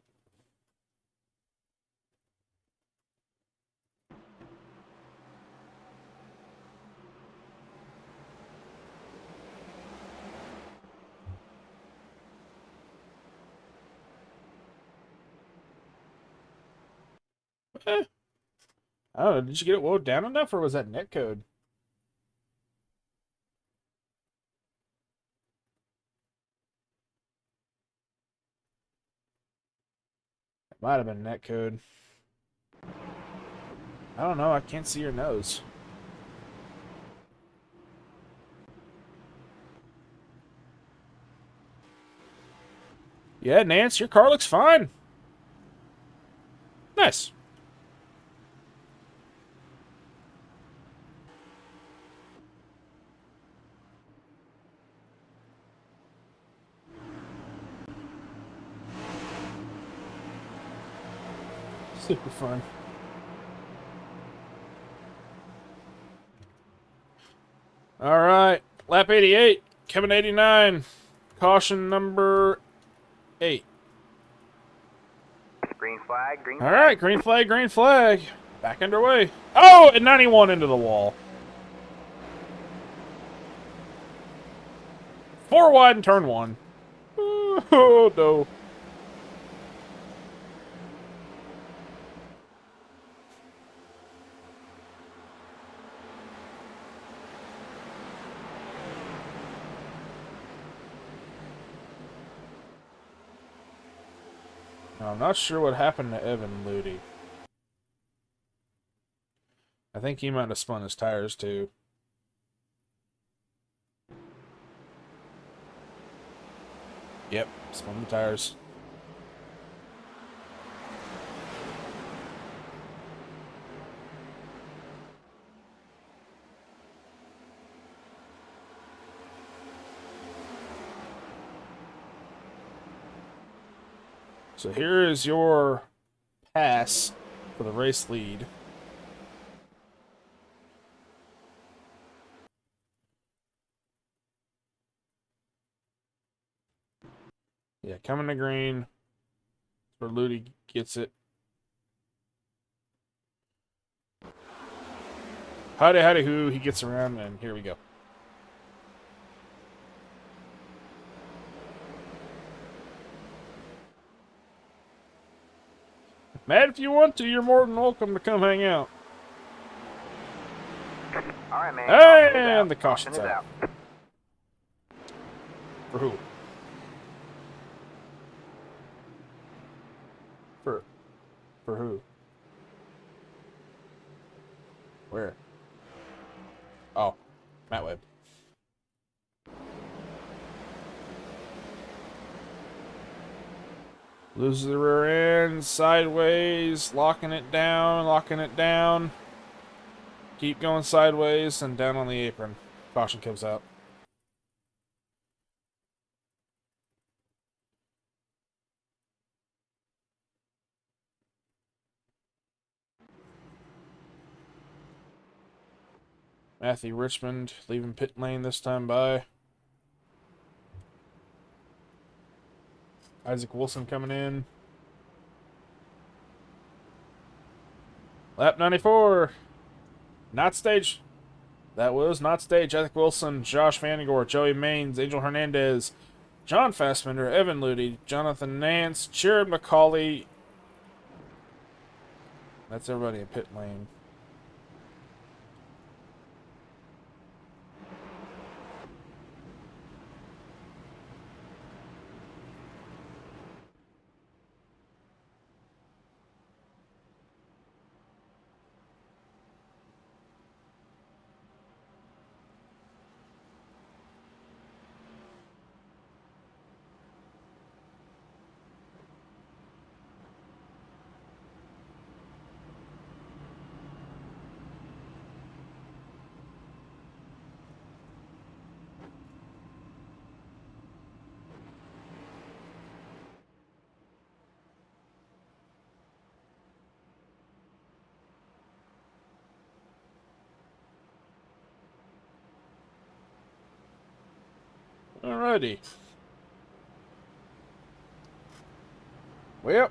I don't know. Did you get it wound down enough, or was that netcode? It might have been netcode. I don't know. I can't see your nose. Yeah, Nance, your car looks fine. Nice. Super fun. All right, lap 88, Kevin 89, caution number 8.
Green flag, green
All
flag.
right, green flag, green flag. Back underway. Oh, and 91 into the wall. 4 wide and turn 1. Oh, no. I'm not sure what happened to Evan Ludi. I think he might have spun his tires too. Yep, spun the tires. So here is your pass for the race lead. Yeah, coming to green. Where Ludi gets it. Howdy, howdy, who. He gets around, and here we go. Matt, if you want to, you're more than welcome to come hang out.
All right, man.
And the caution's out. For who? For who? Where? Oh, Matt Webb. Loses the rear end, sideways, locking it down, locking it down. Keep going sideways and down on the apron. Caution comes out. Matthew Richmond leaving pit lane this time by. Isaac Wilson coming in. Lap 94. Not stage. That was not stage. Isaac Wilson, Josh Vandergore, Joey Maines, Angel Hernandez, John Fassbender, Evan Ludy, Jonathan Nance, Jared McCauley. That's everybody in pit lane. Alrighty. Well.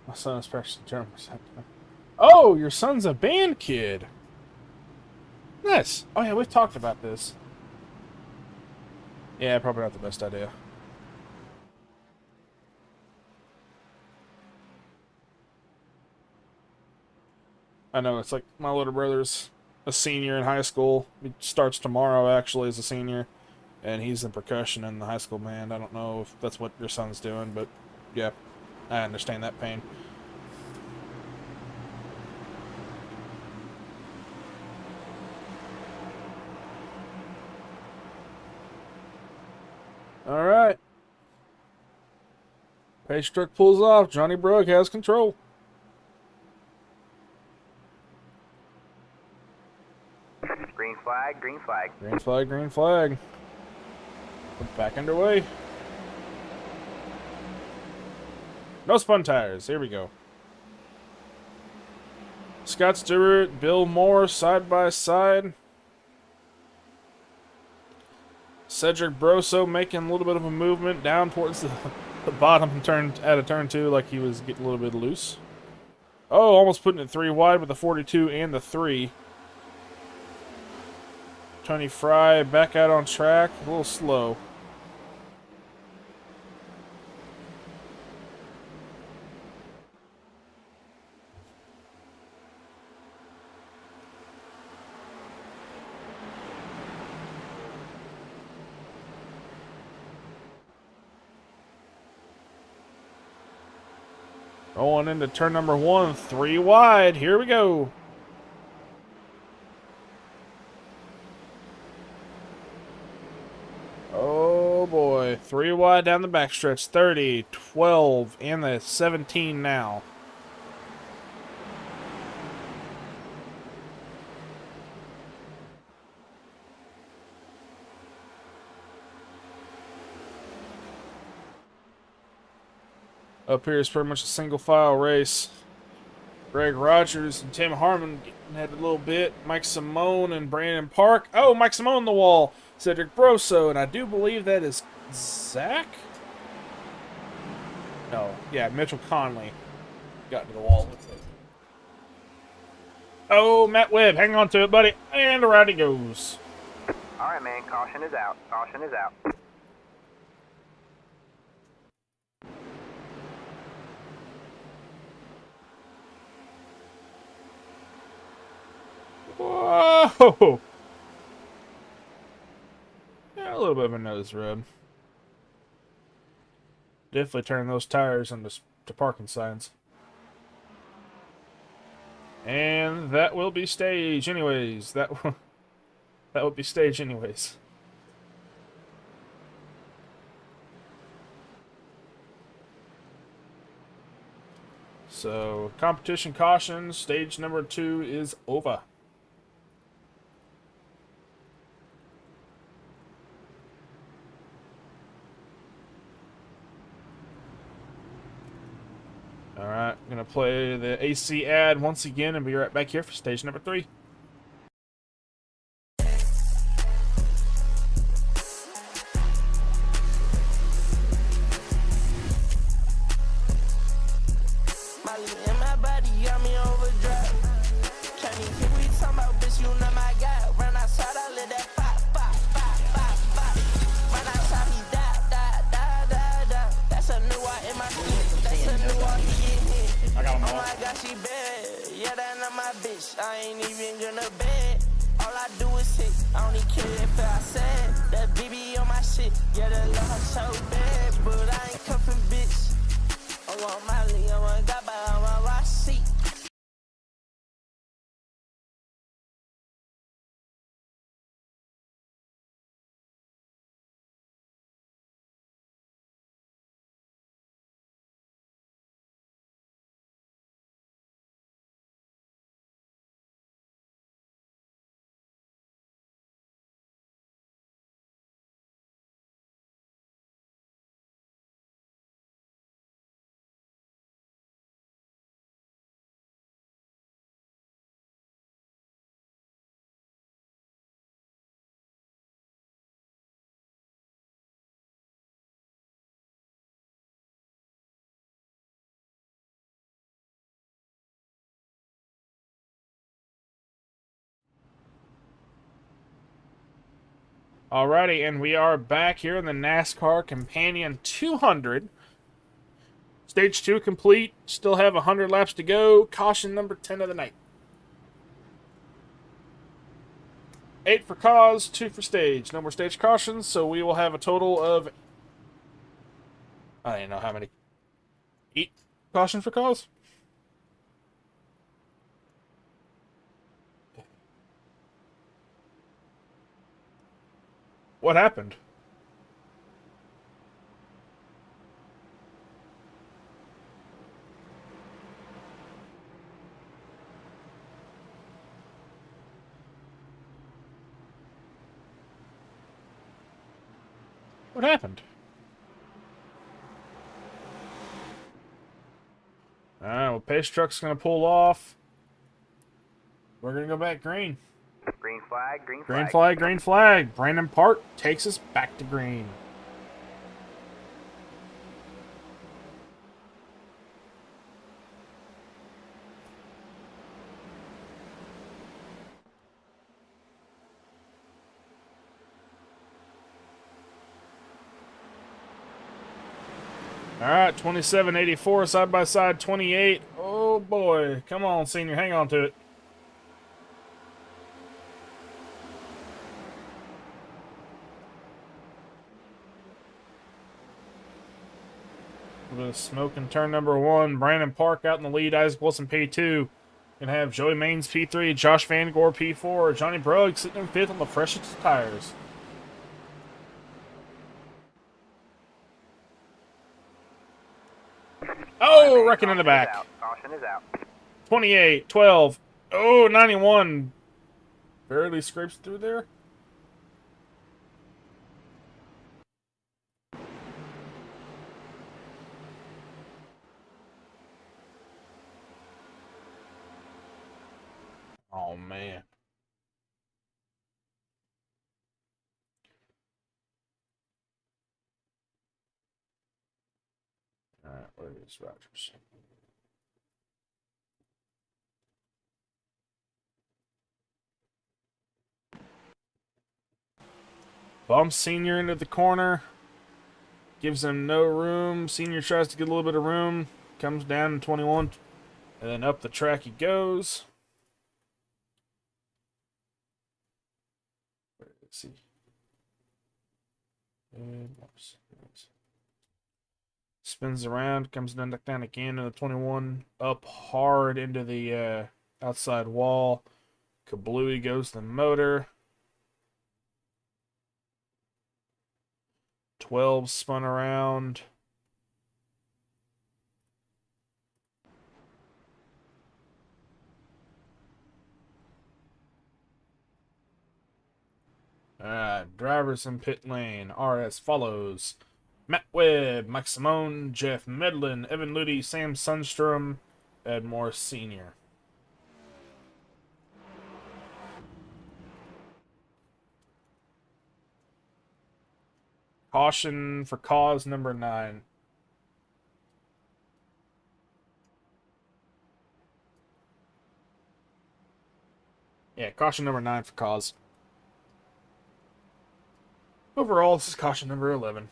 My son is practicing German. Oh, your son's a band kid. Nice. Oh yeah, we've talked about this. Yeah, probably not the best idea. I know, it's like my little brother's a senior in high school. He starts tomorrow, actually, as a senior. And he's in percussion in the high school band. I don't know if that's what your son's doing, but yeah, I understand that pain. Alright. Page truck pulls off. Johnny Brooke has control.
Green flag, green flag.
Green flag, green flag. We're back underway. No spun tires. Here we go. Scott Stewart, Bill Moore, side by side. Cedric Brosso making a little bit of a movement down towards the bottom and turned out of turn 2 like he was getting a little bit loose. Oh, almost putting it 3 wide with the 42 and the 3. Tony Fry back out on track, a little slow. Going into turn number 1, 3 wide. Here we go. Oh boy. 3 wide down the backstretch. 30, 12, and the 17 now. Up here is pretty much a single file race. Greg Rogers and Tim Harmon had a little bit. Mike Simone and Brandon Park. Oh, Mike Simone on the wall. Cedric Brosso, and I do believe that is Zach? No. Yeah, Mitchell Conley got to the wall with it. Oh, Matt Webb. Hang on to it, buddy. And around he goes.
All right, man. Caution is out. Caution is out.
Whoa! Yeah, a little bit of a nose rub. Definitely turn those tires into parking signs. And that will be stage anyways. That would be stage anyways. So, competition caution, stage number 2 is over. Alright, gonna play the AC ad once again and be right back here for stage number 3.
Molly in my body got me overdrive. Can't even think we talking about, bitch, you know my guy. Run outside, I let that pop, pop, pop, pop, pop. Run outside, he die, die, die, die, die. That's a new one in my feet. That's a new one, he get hit.
I got them
Oh
all.
my God, she bad. Yeah, that not my bitch. I ain't even gonna bed. All I do is hit. I don't even care if I said that BB on my shit. Yeah, the love so bad, but I ain't cuffing bitch. I want Molly, I want Gaba, I want Rossi.
Alrighty, and we are back here in the NASCAR Companion 200. Stage 2 complete. Still have 100 laps to go. Caution number 10 of the night. 8 for cause, 2 for stage. No more stage cautions, so we will have a total of... I don't know how many. 8 caution for cause? What happened? What happened? Alright, well, pace truck's gonna pull off. We're gonna go back green.
Green flag, green flag.
Green flag, green flag. Brandon Park takes us back to green. All right, 27.84 side by side, 28. Oh boy, come on, senior, hang on to it. A bit of smoke in turn number 1. Brandon Park out in the lead. Isaac Wilson P2. Gonna have Joey Maines P3, Josh Van Gore P4, Johnny Brugg sitting in 5th on the freshest tires. Oh, wrecking in the back.
Caution is out.
28, 12. Oh, 91. Barely scrapes through there. Oh, man. All right, where is Rogers? Bumps Senior into the corner. Gives him no room. Senior tries to get a little bit of room. Comes down to 21. And then up the track he goes. Where is he? And spins around. Comes down again to the 21. Up hard into the outside wall. Kablooey goes to the motor. 12 spun around. Alright, drivers in pit lane. RS follows. Matt Webb, Mike Simone, Jeff Medlin, Evan Ludy, Sam Sundstrom, Ed Morris Sr. Caution for cause number 9. Yeah, caution number 9 for cause. Overall, this is caution number 11.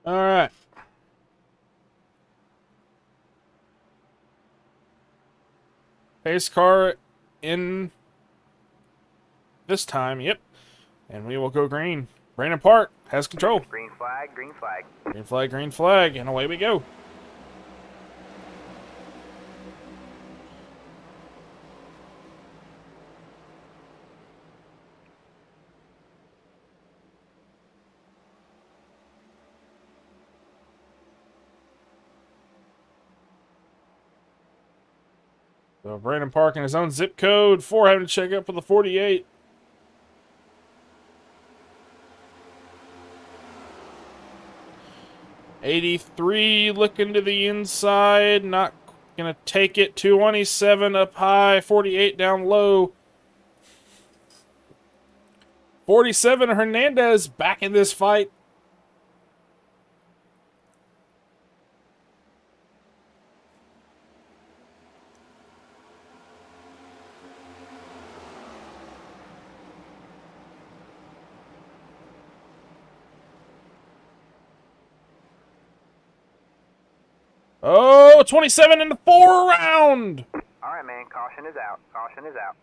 All right. Pace car in this time, yep. And we will go green. Brandon Park has control.
Green flag, green flag.
Green flag, and away we go. So Brandon Park in his own zip code. 4 having to check up for the 48. '83 looking to the inside. Not going to take it. 227 up high. 48 down low. 47 Hernandez back in this fight. Oh, 27 in the 4 round.
All right, man. Caution is out. Caution is out.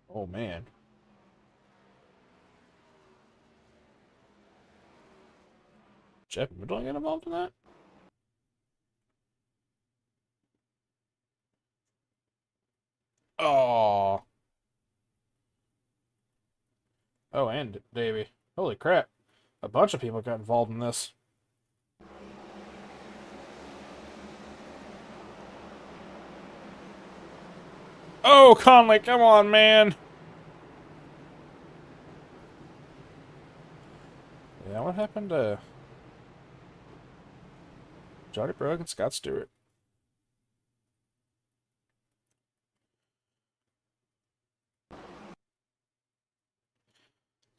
Oh, man. Jeff Midland get involved in that? Oh. Oh, and Davey. Holy crap. A bunch of people got involved in this. Oh, Conley, come on, man. Yeah, what happened to Johnny Brugg and Scott Stewart?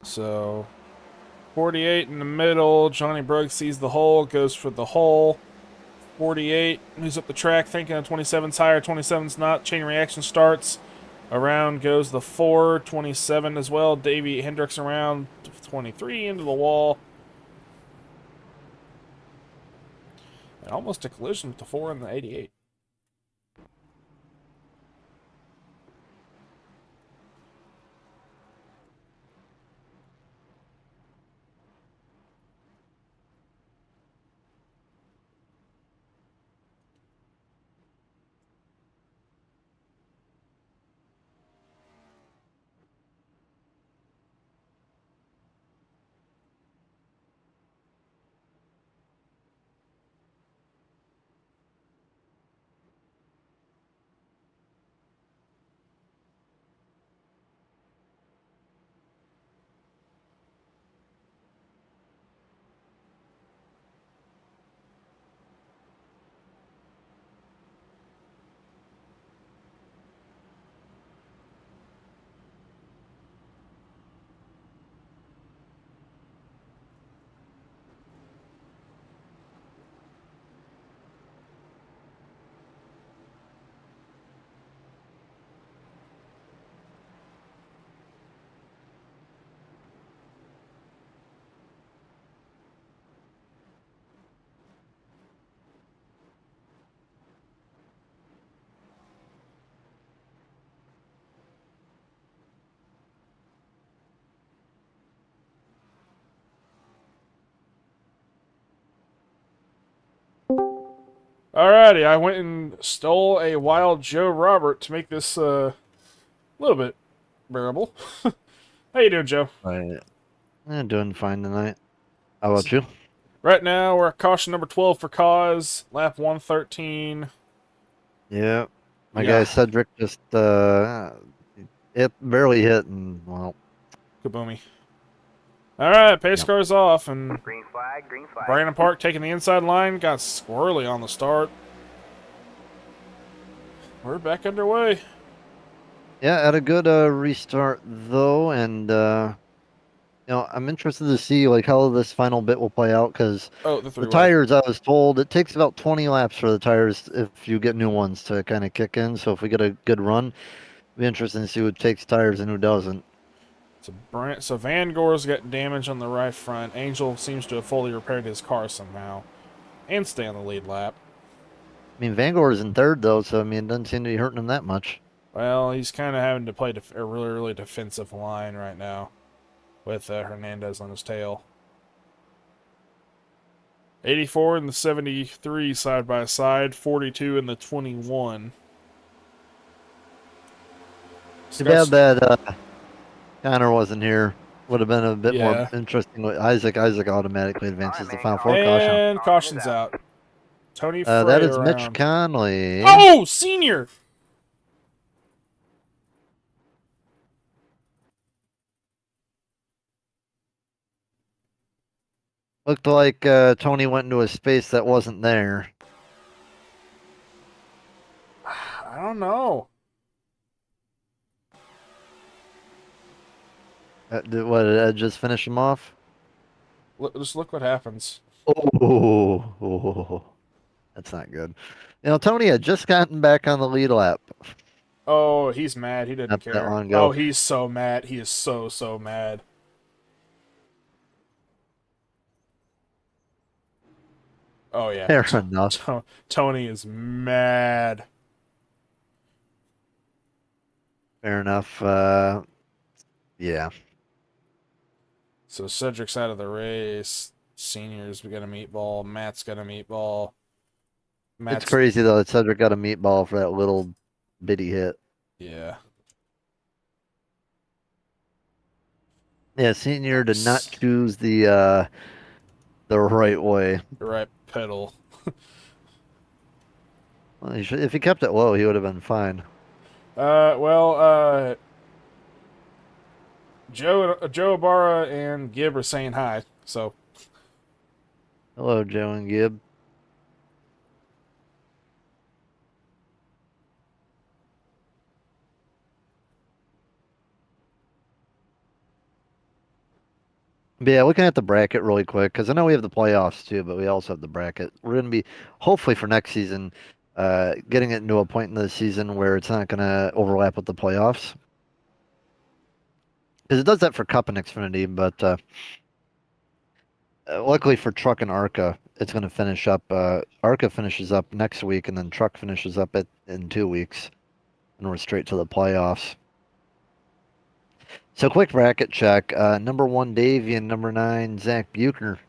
So, 48 in the middle. Johnny Brugg sees the hole, goes for the hole. 48 moves up the track, thinking of 27's higher. 27's not. Chain reaction starts. Around goes the 4. 27 as well. Davey Hendricks around. 23 into the wall. And almost a collision with the 4 and the 88. Alrighty, I went and stole a wild Joe Robert to make this a little bit bearable. How you doing, Joe?
Right. I'm doing fine tonight. How about you?
Right now, we're at caution number 12 for cause, lap 113.
Yeah. My guy
Yeah,
Cedric just it barely hit and well,
kaboomy. Alright, pace
yep.
car's off, and
Green flag, green flag.
Brandon Park taking the inside line, got squirrely on the start. We're back underway.
Yeah, had a good restart though, and I'm interested to see like how this final bit will play out because
Oh, the
the
three-way.
tires, I was told, it takes about 20 laps for the tires if you get new ones to kind of kick in. So if we get a good run, it'll be interesting to see who takes tires and who doesn't.
So Van Gore's got damage on the right front. Angel seems to have fully repaired his car somehow. And stay on the lead lap.
I mean, Vanguard's in third though, so I mean, it doesn't seem to be hurting him that much.
Well, he's kind of having to play a really, really defensive line right now. With Hernandez on his tail. 84 and the 73 side by side. 42 and the 21.
Too bad that Connor wasn't here. Would have been a bit more
Yeah.
interesting with Isaac. Isaac automatically advances the final four
Alright,
caution.
And caution's out. Tony Frey
That is Mitch
around.
Conley.
Oh, senior!
Looked like Tony went into a space that wasn't there.
I don't know.
Did Ed just finish him off?
Just look what happens.
Oh, that's not good. Tony had just gotten back on the lead lap.
Oh, he's mad. He didn't
Not that
care.
long ago.
Oh, he's so mad. He is so, so mad. Oh, yeah.
Fair enough.
Tony is mad.
Fair enough. Yeah.
So Cedric's out of the race. Seniors, we got a meatball. Matt's got a meatball.
It's crazy though that Cedric got a meatball for that little bitty hit.
Yeah.
Yeah, Senior did not choose the right way.
The right pedal.
Well, if he kept it low, he would have been fine.
Joe Ibarra and Gibb are saying hi. So
Hello, Joe and Gibb. But yeah, looking at the bracket really quick, because I know we have the playoffs too, but we also have the bracket. We're going to be, hopefully for next season, getting it into a point in the season where it's not going to overlap with the playoffs. Because it does that for Cup and Xfinity, but luckily for Truck and ARCA, it's going to finish up. ARCA finishes up next week, and then Truck finishes up in 2 weeks, and we're straight to the playoffs. So quick bracket check. Number 1, Davey, and number 9, Zach Buchner.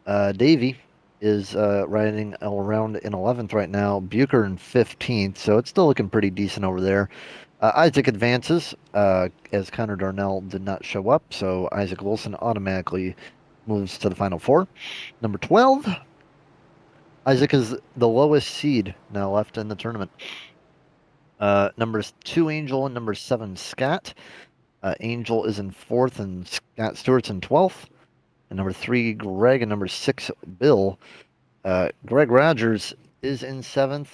Davey is riding around in 11th right now. Buchner in 15th, so it's still looking pretty decent over there. Isaac advances, as Connor Darnell did not show up, so Isaac Wilson automatically moves to the final 4. Number 12, Isaac is the lowest seed now left in the tournament. Numbers 2, Angel, and number 7, Scott. Angel is in 4th, and Scott Stewart's in 12th. And number 3, Greg, and number 6, Bill. Greg Rogers is in 7th.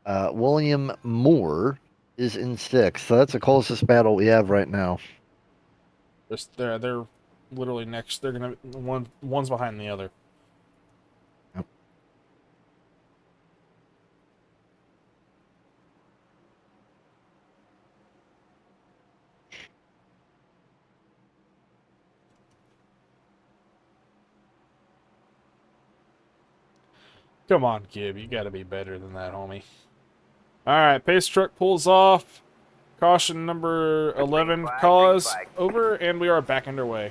William Moore is in 6th. So that's the closest battle we have right now.
they're literally next. They're gonna one's behind the other.
Yep.
Come on, Gibb. You got to be better than that, homie. All right, pace truck pulls off. Caution number 11
flag,
cause
green flag.
over, and we are back underway.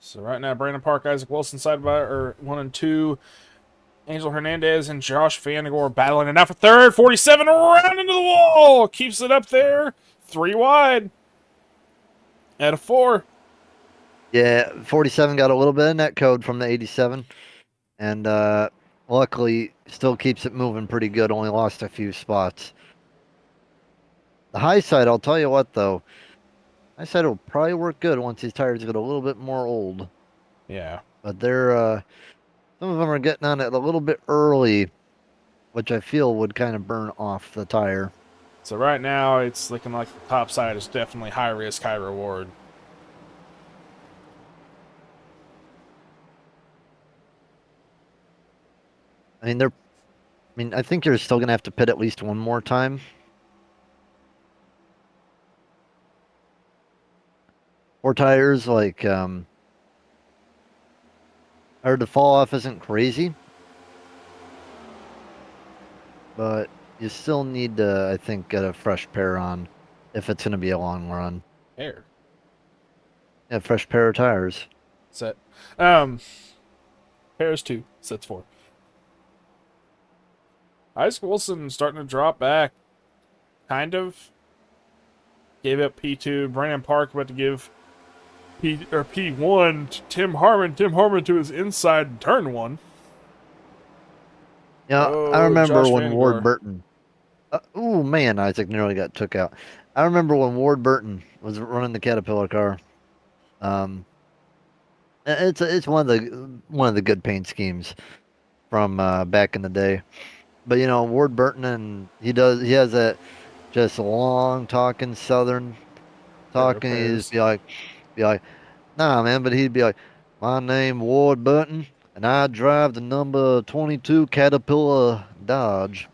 So right now, Brandon Park, Isaac Wilson side by or 1 and 2. Angel Hernandez and Josh Vandergore battling it out for third. 47 around into the wall. Keeps it up there. 3 wide. At a 4.
Yeah, 47 got a little bit of net code from the 87. And luckily, still keeps it moving pretty good. Only lost a few spots. The high side, I'll tell you what, though. High side will probably work good once these tires get a little bit more old.
Yeah.
But they're some of them are getting on it a little bit early, which I feel would kind of burn off the tire.
So right now, it's looking like the top side is definitely high risk, high reward.
I think you're still gonna have to pit at least one more time. Four tires, like, or the fall off isn't crazy, but you still need to, I think, get a fresh pair on if it's gonna be a long run.
Air.
Yeah, fresh pair of tires.
Set. Pairs 2. Sets 4. Isaac Wilson starting to drop back. Kind of. Gave up P2. Brandon Park about to give P1 to Tim Harmon. Tim Harmon to his inside in turn 1.
Yeah,
Oh,
I remember
Josh
when
Vandergore.
Ward Burton. Oh man, Isaac nearly got took out. I remember when Ward Burton was running the Caterpillar car. It's one of the good paint schemes from back in the day. But Ward Burton, and he has that just long talking Southern talking. He'd just be like, nah man, but he'd be like, my name Ward Burton, and I drive the number 22 Caterpillar Dodge.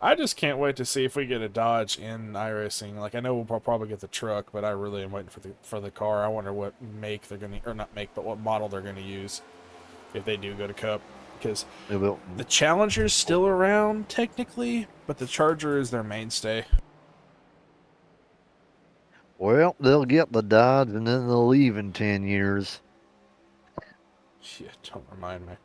I just can't wait to see if we get a Dodge in iRacing. Like, I know we'll probably get the truck, but I really am waiting for the car. I wonder what make they're gonna, or not make, but what model they're gonna use if they do go to Cup. Because the Challenger's still around technically, but the Charger is their mainstay.
Well, they'll get the Dodge and then they'll leave in 10 years.
Shit, don't remind me.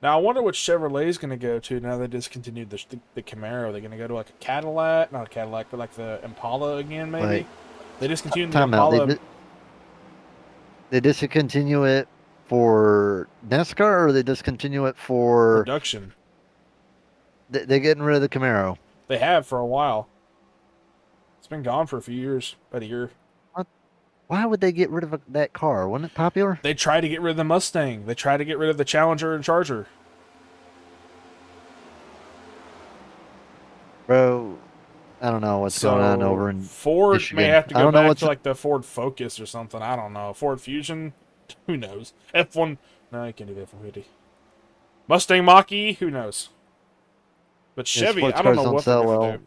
Now, I wonder what Chevrolet's going to go to now they discontinued the Camaro. Are they going to go to like a Cadillac? Not a Cadillac, but like the Impala again, maybe?
Wait,
they discontinued the
time out.
Impala.
They discontinue it for NASCAR, or they discontinue it for
production.
They're getting rid of the Camaro.
They have for a while. It's been gone for a few years, about a year.
Why would they get rid of that car? Wasn't it popular?
They tried to get rid of the Mustang. They tried to get rid of the Challenger and Charger.
Bro, I don't know what's going on over in
Ford
Michigan.
may have to go back to like the Ford Focus or something. I don't know. Ford Fusion? Who knows? F1? No, you can't do the F-150. Mustang Mach-E? Who knows? But Chevy, I don't know what they're going to do.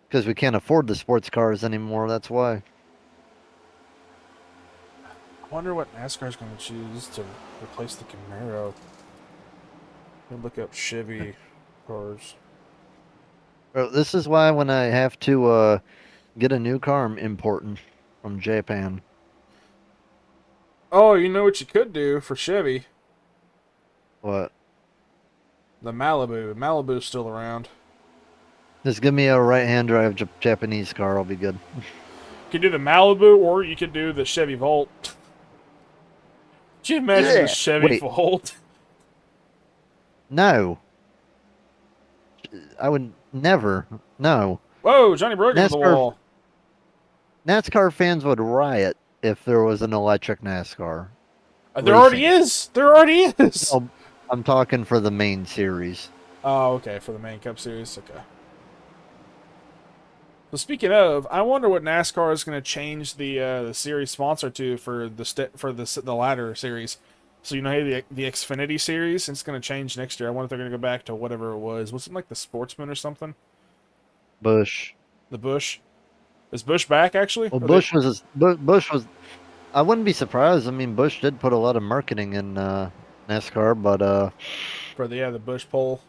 Because we can't afford the sports cars anymore, that's why.
I wonder what NASCAR's going to choose to replace the Camaro. Let me look up Chevy cars.
Bro, this is why when I have to get a new car, I'm importing from Japan.
Oh, you know what you could do for Chevy?
What?
The Malibu. Malibu's still around.
Just give me a right-hand drive Japanese car, I'll be good.
You could do the Malibu, or you could do the Chevy Volt. Could you imagine the Chevy Volt?
No. I would never. No.
Whoa, Johnny Brogan on the wall.
NASCAR fans would riot if there was an electric NASCAR.
There already is. There already is.
Oh, I'm talking for the main series.
Oh, okay, for the main Cup Series. Okay. So speaking of, I wonder what NASCAR is going to change the series sponsor to for the latter series. So the Xfinity series, it's going to change next year. I wonder if they're going to go back to whatever it was. Was it like the Sportsman or something?
Bush.
The Bush. Is Bush back actually?
Well, Bush was. I wouldn't be surprised. I mean, Bush did put a lot of marketing in NASCAR, but
for the Bush pole.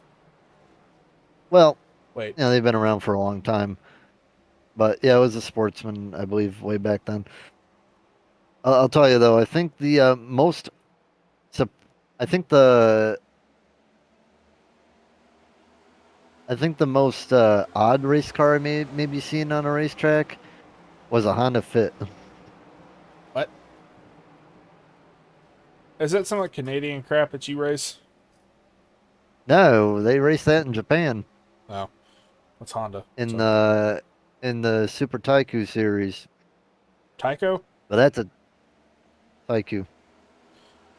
Well,
wait.
they've been around for a long time. But yeah, it was a Sportsman, I believe, way back then. I'll tell you though, I think the most, sup- I think the, I think the most odd race car I maybe seen on a racetrack was a Honda Fit.
What? Is that some like Canadian crap that you race?
No, they raced that in Japan
No, that's Honda.
in
So
the Super Taiku series.
Tyco?
But that's a Taiku.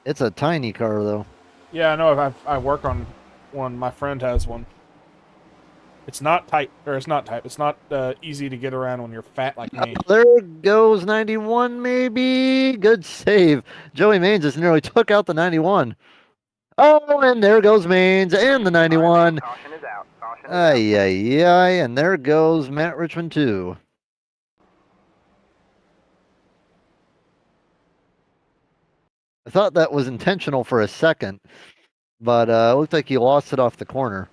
It's a tiny car though.
Yeah, I know. I work on one. My friend has one. It's not tight, or it's not tight. It's not easy to get around when you're fat like me.
There goes 91, maybe. Good save. Joey Maines just nearly took out the 91. Oh, and there goes Maines and the
All right, man,
91.
caution is out. Caution is out.
Ay, ay, ay, and there goes Matt Richmond too. I thought that was intentional for a second, but it looked like he lost it off the corner.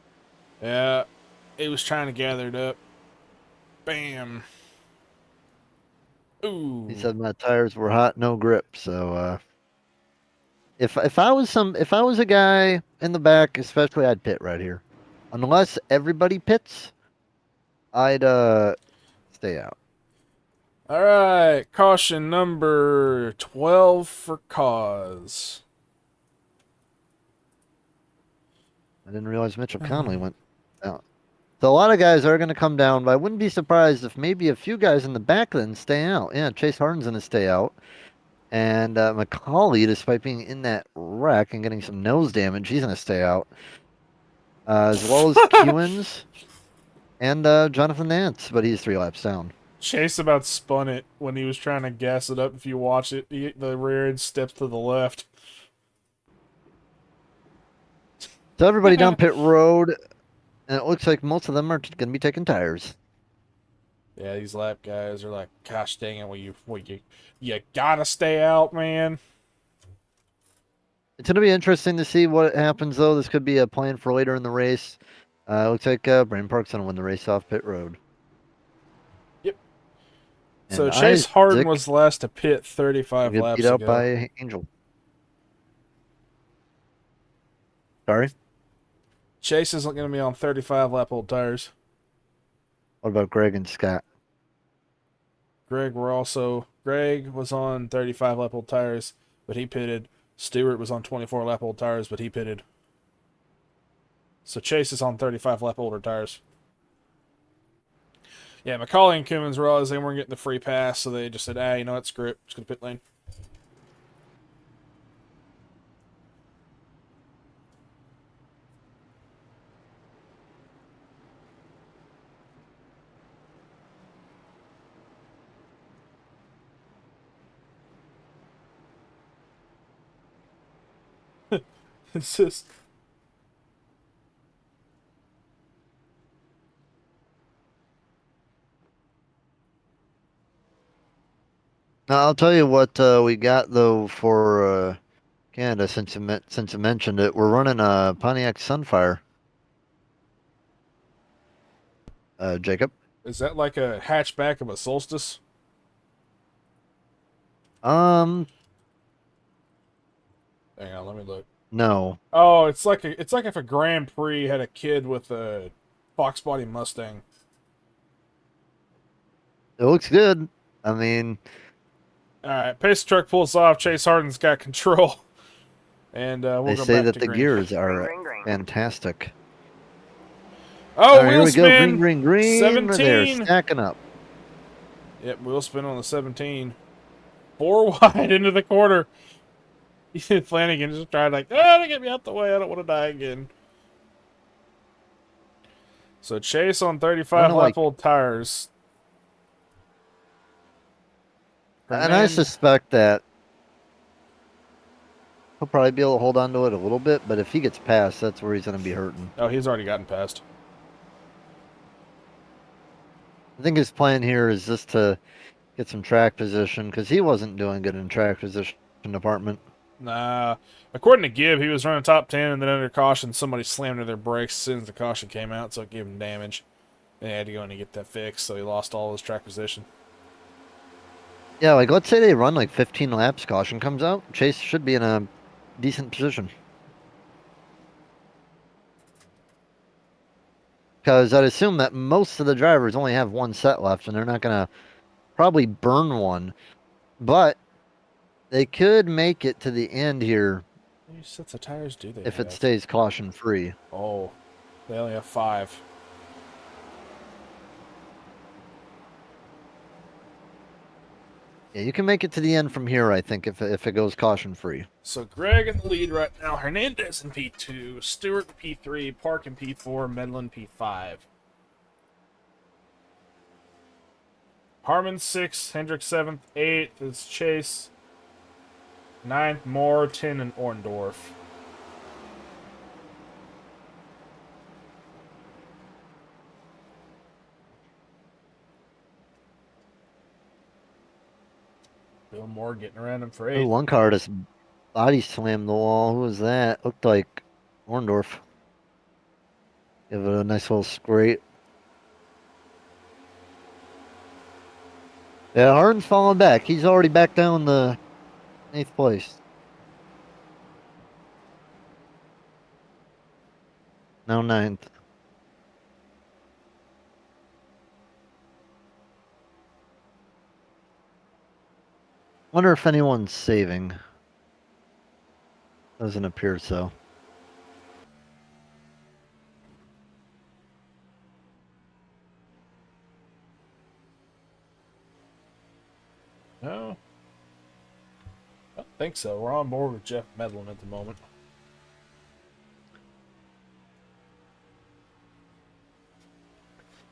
Yeah, it was trying to gather it up. Bam. Ooh.
He said my tires were hot, no grip. So if I was a guy in the back, especially, I'd pit right here. Unless everybody pits, I'd stay out.
All right, caution number 12 for cause.
I didn't realize Mitchell Conley went out. So a lot of guys are going to come down, but I wouldn't be surprised if maybe a few guys in the back then stay out. Yeah, Chase Harden's going to stay out. And McCauley, despite being in that wreck and getting some nose damage, he's going to stay out. As well as Kewins and Jonathan Nance, but he's 3 laps down.
Chase about spun it when he was trying to gas it up. If you watch it, the rear end steps to the left.
So everybody down pit road, and it looks like most of them are going to be taking tires.
Yeah, these lap guys are like, gosh dang it, you gotta stay out, man.
It's going to be interesting to see what happens, though. This could be a plan for later in the race. Looks like Brandon Park's going to win the race off pit road.
Yep.
And
So Chase Harden
Isaac
was the last to pit 35
get
laps
beat up
ago.
by Angel. Sorry?
Chase isn't going to be on 35 lap old tires.
What about Greg and Scott?
Greg was on 35 lap old tires, but he pitted. Stewart was on 24 lap old tires, but he pitted. So Chase is on 35 lap older tires. Yeah, McCauley and Cummins realized they weren't getting the free pass, so they just said, you know what, screw it. Just going to pit lane. It's just...
Now, I'll tell you what we got, though, for Canada, since you mentioned it. We're running a Pontiac Sunfire. Jacob?
Is that like a hatchback of a Solstice?
Um,
Hang on, let me look.
no.
Oh, it's like if a Grand Prix had a kid with a Fox Body Mustang.
It looks good. I mean,
All right, pace truck pulls off. Chase Harden's got control, and we'll
they
go
say
back
that
to
the
green.
gears are
Green, green.
fantastic.
Oh,
All right, here
wheel
we go.
spin.
Green, green, green.
17.
They're stacking up.
Yep, wheel spin on the 17. 4 wide into the corner. Flanagan just tried to get me out the way. I don't want to die again. So Chase on 35 lap old tires.
And I suspect that he'll probably be able to hold on to it a little bit, but if he gets past, that's where he's going to be hurting.
Oh, he's already gotten past.
I think his plan here is just to get some track position, because he wasn't doing good in track position department.
Nah. According to Gibb, he was running top 10, and then under caution, somebody slammed into their brakes as soon as the caution came out, so it gave him damage. They had to go in and get that fixed, so he lost all his track position.
Yeah, like let's say they run like 15 laps, caution comes out, Chase should be in a decent position. Because I'd assume that most of the drivers only have one set left, and they're not gonna probably burn one, but they could make it to the end here
How many sets of tires do they
if it
have?
stays caution free.
Oh, they only have 5.
Yeah, you can make it to the end from here, I think, if it goes caution free.
So Greg in the lead right now. Hernandez in P2, Stewart in P3, Park in P4, Medlin P5. Harmon 6th, Hendrick 7th, 8th is Chase, 9th Moore, 10 and Orndorff. Bill Moore getting around him for
Oh,
8th.
one car just body slammed the wall. Who was that? Looked like Orndorff. Give it a nice little scrape. Yeah, Harden's falling back. He's already back down the 8th place. Now 9th. Wonder if anyone's saving. Doesn't appear so.
No, I don't think so. We're on board with Jeff Medlin at the moment.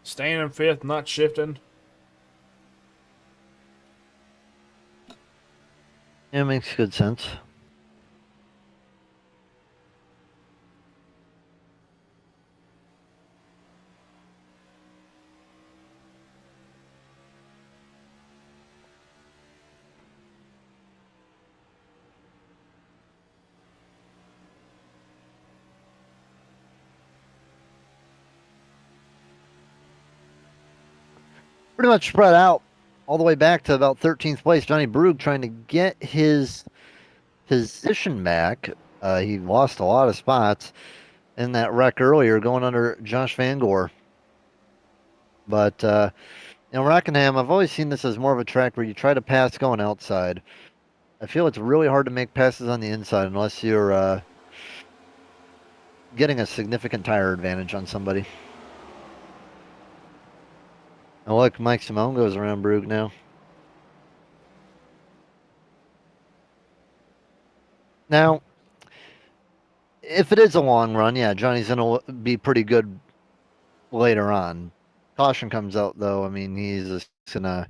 Staying in 5th, not shifting.
Yeah, makes good sense. Pretty much spread out all the way back to about 13th place. Johnny Brugge trying to get his position back. He lost a lot of spots in that wreck earlier, going under Josh Van Gore. But Rockingham, I've always seen this as more of a track where you try to pass going outside. I feel it's really hard to make passes on the inside unless you're getting a significant tire advantage on somebody. Oh, look, Mike Simone goes around Brugge now. Now, if it is a long run, yeah, Johnny's going to be pretty good later on. Caution comes out, though. I mean, he's just going to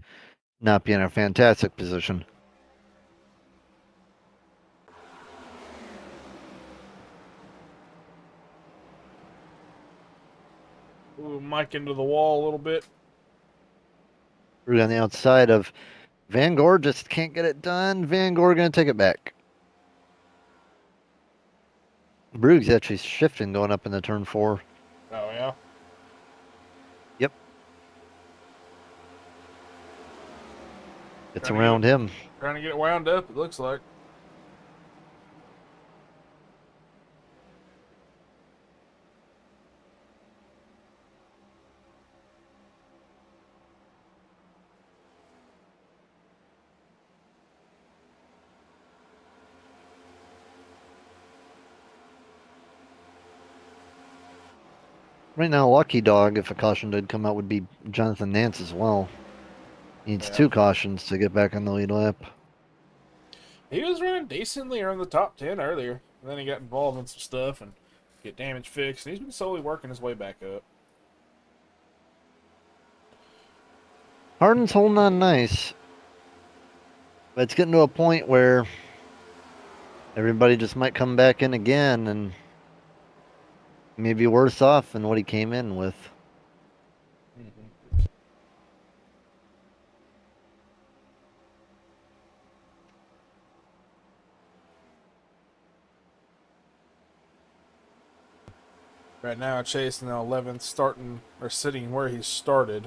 not be in a fantastic position.
Ooh, Mike into the wall a little bit.
Brugge on the outside of Van Gore, just can't get it done. Van Gore going to take it back. Brugge's actually shifting going up into turn 4.
Oh, yeah?
Yep. It's
Trying to
around him.
Trying to get it wound up, it looks like.
Right now, lucky dog, if a caution did come out, would be Jonathan Nance as well. Needs
Yeah.
2 cautions to get back on the lead lap.
He was running decently around the top 10 earlier. And then he got involved in some stuff and get damage fixed. And he's been slowly working his way back up.
Harden's holding on nice. But it's getting to a point where everybody just might come back in again and maybe worse off than what he came in with.
Right now, Chase in the 11th, starting or sitting where he started.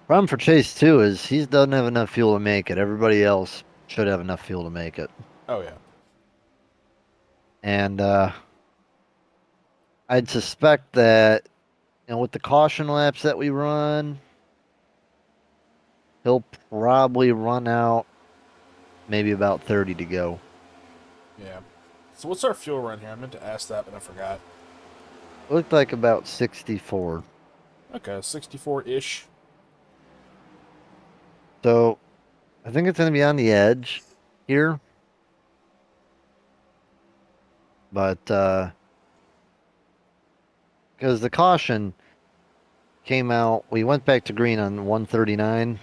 Problem for Chase too is he doesn't have enough fuel to make it. Everybody else should have enough fuel to make it.
Oh yeah.
And I'd suspect that with the caution laps that we run, he'll probably run out maybe about 30 to go.
Yeah. So what's our fuel run here? I meant to ask that, but I forgot.
It looked like about 64.
Okay, 64-ish.
So I think it's going to be on the edge here. But because the caution came out, we went back to green on 139.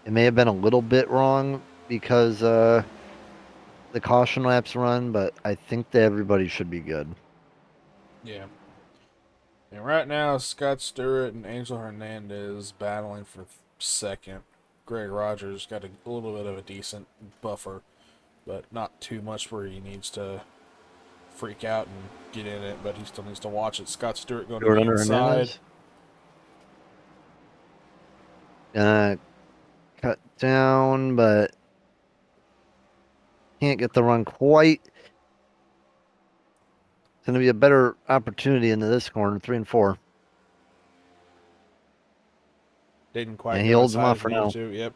It may have been a little bit wrong because the caution laps run, but I think that everybody should be good.
Yeah. And right now, Scott Stewart and Angel Hernandez battling for second. Greg Rogers got a little bit of a decent buffer, but not too much where he needs to freak out and get in it, but he still needs to watch it. Scott Stewart going to the inside.
Cut down, but can't get the run quite. It's going to be a better opportunity into this corner, 3 and 4.
Didn't quite
And he
go
holds him
inside
off
as
for
he
now.
needed to. Yep.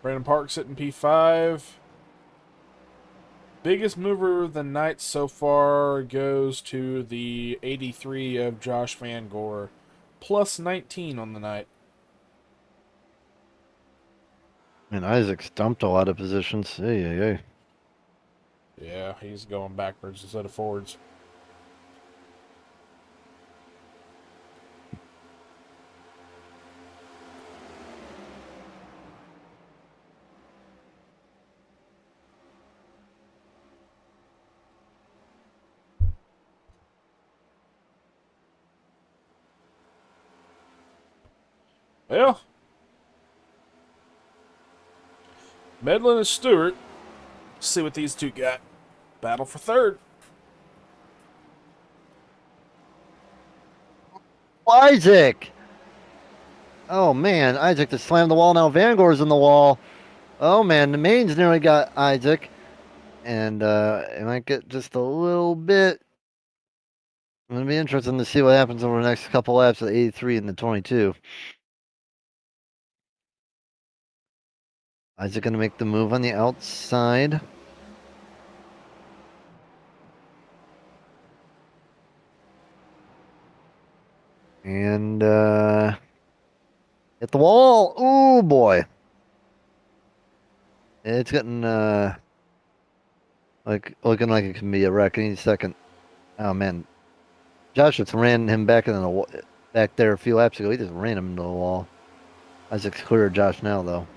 Brandon Park sitting P5. Biggest mover of the night so far goes to the 83 of Josh Van Gore. Plus 19 on the night.
And Isaac stumped a lot of positions. Hey.
Yeah, he's going backwards instead of forwards. Well, Medlin and Stewart. Let's see what these two got. Battle for third.
Isaac! Oh, man. Isaac just slammed the wall. Now Van Gore's in the wall. Oh, man. The mains nearly got Isaac. And it might get just a little bit. It's going to be interesting to see what happens over the next couple laps of the 83 and the 22. Isaac going to make the move on the outside. And hit the wall. Oh, boy. It's getting looking like it can be a wreck any second. Oh, man. Josh just ran him back back there a few laps ago. He just ran him into the wall. Isaac's clear of Josh now, though.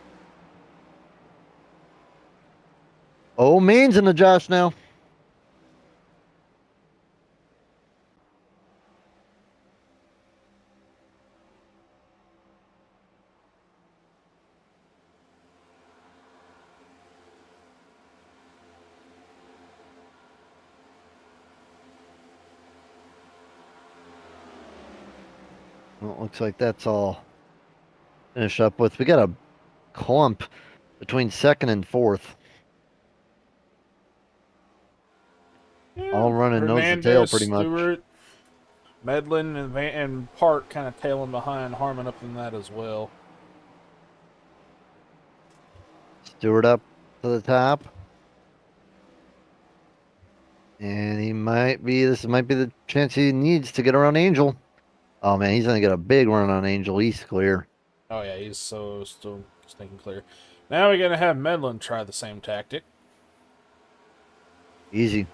Oh, Maine's into Josh now. Well, it looks like that's all finished up with. We got a clump between second and fourth.
Yeah,
All running nose to tail
Hernandez,
pretty much.
Stewart, Medlin, and Park kind of tailing behind Harmon up in that as well.
Stewart up to the top. And this might be the chance he needs to get around Angel. Oh man, he's gonna get a big run on Angel. He's clear.
Oh yeah, he's so still stinking clear. Now we're gonna have Medlin try the same tactic.
Easy.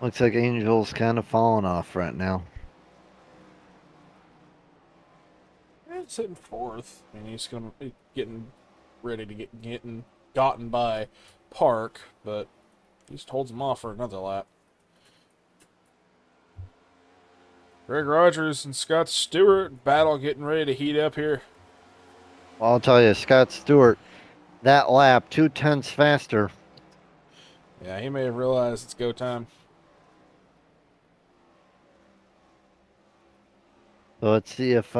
Looks like Angel's kind of falling off right now.
It's hitting fourth. I mean, he's gonna be getting ready to getting gotten by Park, but he just holds him off for another lap. Greg Rogers and Scott Stewart battle getting ready to heat up here.
Well, I'll tell you, Scott Stewart, that lap 2/10 faster.
Yeah, he may have realized it's go time.
So let's see if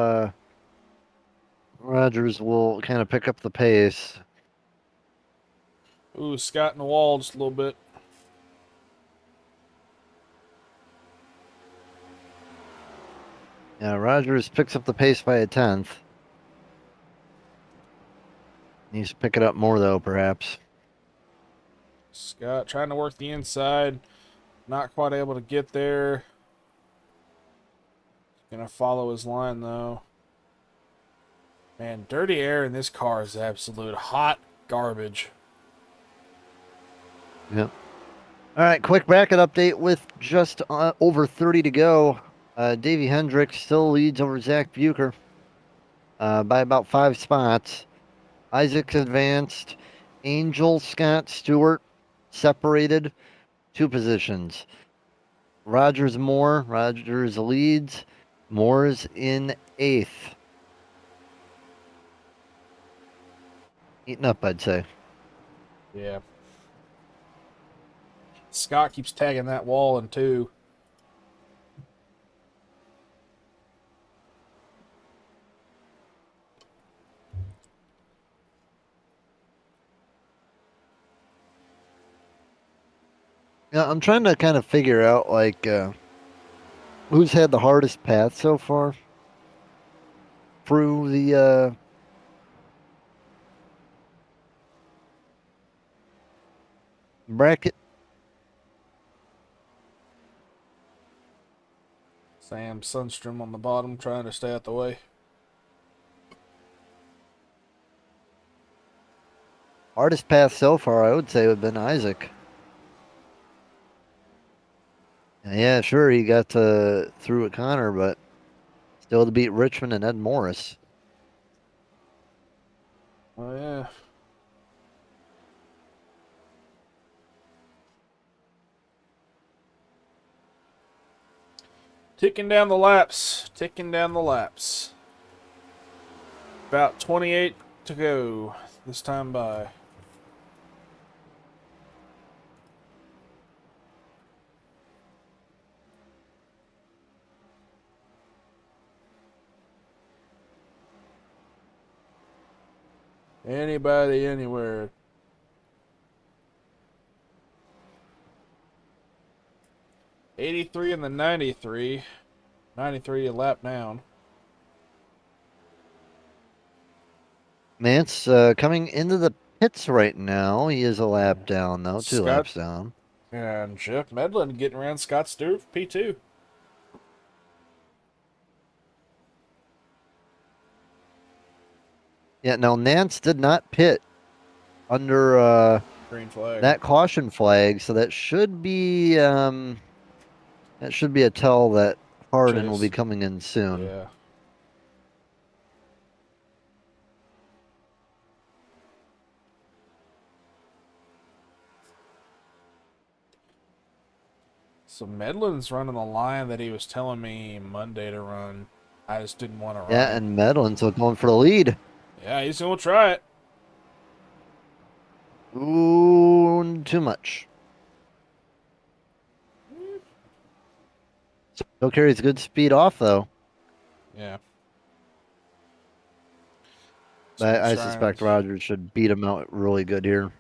Rogers will kind of pick up the pace.
Ooh, Scott in the wall just a little bit.
Yeah, Rogers picks up the pace by 1/10. Needs to pick it up more, though, perhaps.
Scott trying to work the inside. Not quite able to get there. Gonna follow his line, though. Man, dirty air in this car is absolute hot garbage.
Yep. All right, quick bracket update with just over 30 to go. Davey Hendricks still leads over Zach Bucher by about 5 spots. Isaac's advanced. Angel, Scott, Stewart separated 2 positions. Rogers Moore. Rogers leads. Moore's in 8th. Eating up, I'd say.
Yeah. Scott keeps tagging that wall in two.
Yeah, I'm trying to kind of figure out like who's had the hardest path so far through the bracket.
Sam Sundstrom on the bottom trying to stay out the way.
Hardest path so far, I would say, would have been Isaac. Yeah, sure, he got through at Connor, but still to beat Richmond and Ed Morris.
Oh, yeah. Ticking down the laps. Ticking down the laps. About 28 to go this time by. Anybody, anywhere. '83 and the 93. 93 a lap down.
Mance coming into the pits right now. He is a lap down, though, 2
Scott
laps down.
and Jeff Medlin getting around Scott Stewart, P2.
Yeah, now Nance did not pit under
Green flag.
that caution flag, so that should be a tell that Hardin will
Chase.
be coming in soon.
Yeah. So Medlin's running the line that he was telling me Monday to run. I just didn't want to run.
Yeah, and Medlin's going for the lead.
Yeah, he's going to try it.
Ooh, too much. Still carries good speed off, though.
Yeah.
But I suspect Rogers should beat him out really good here.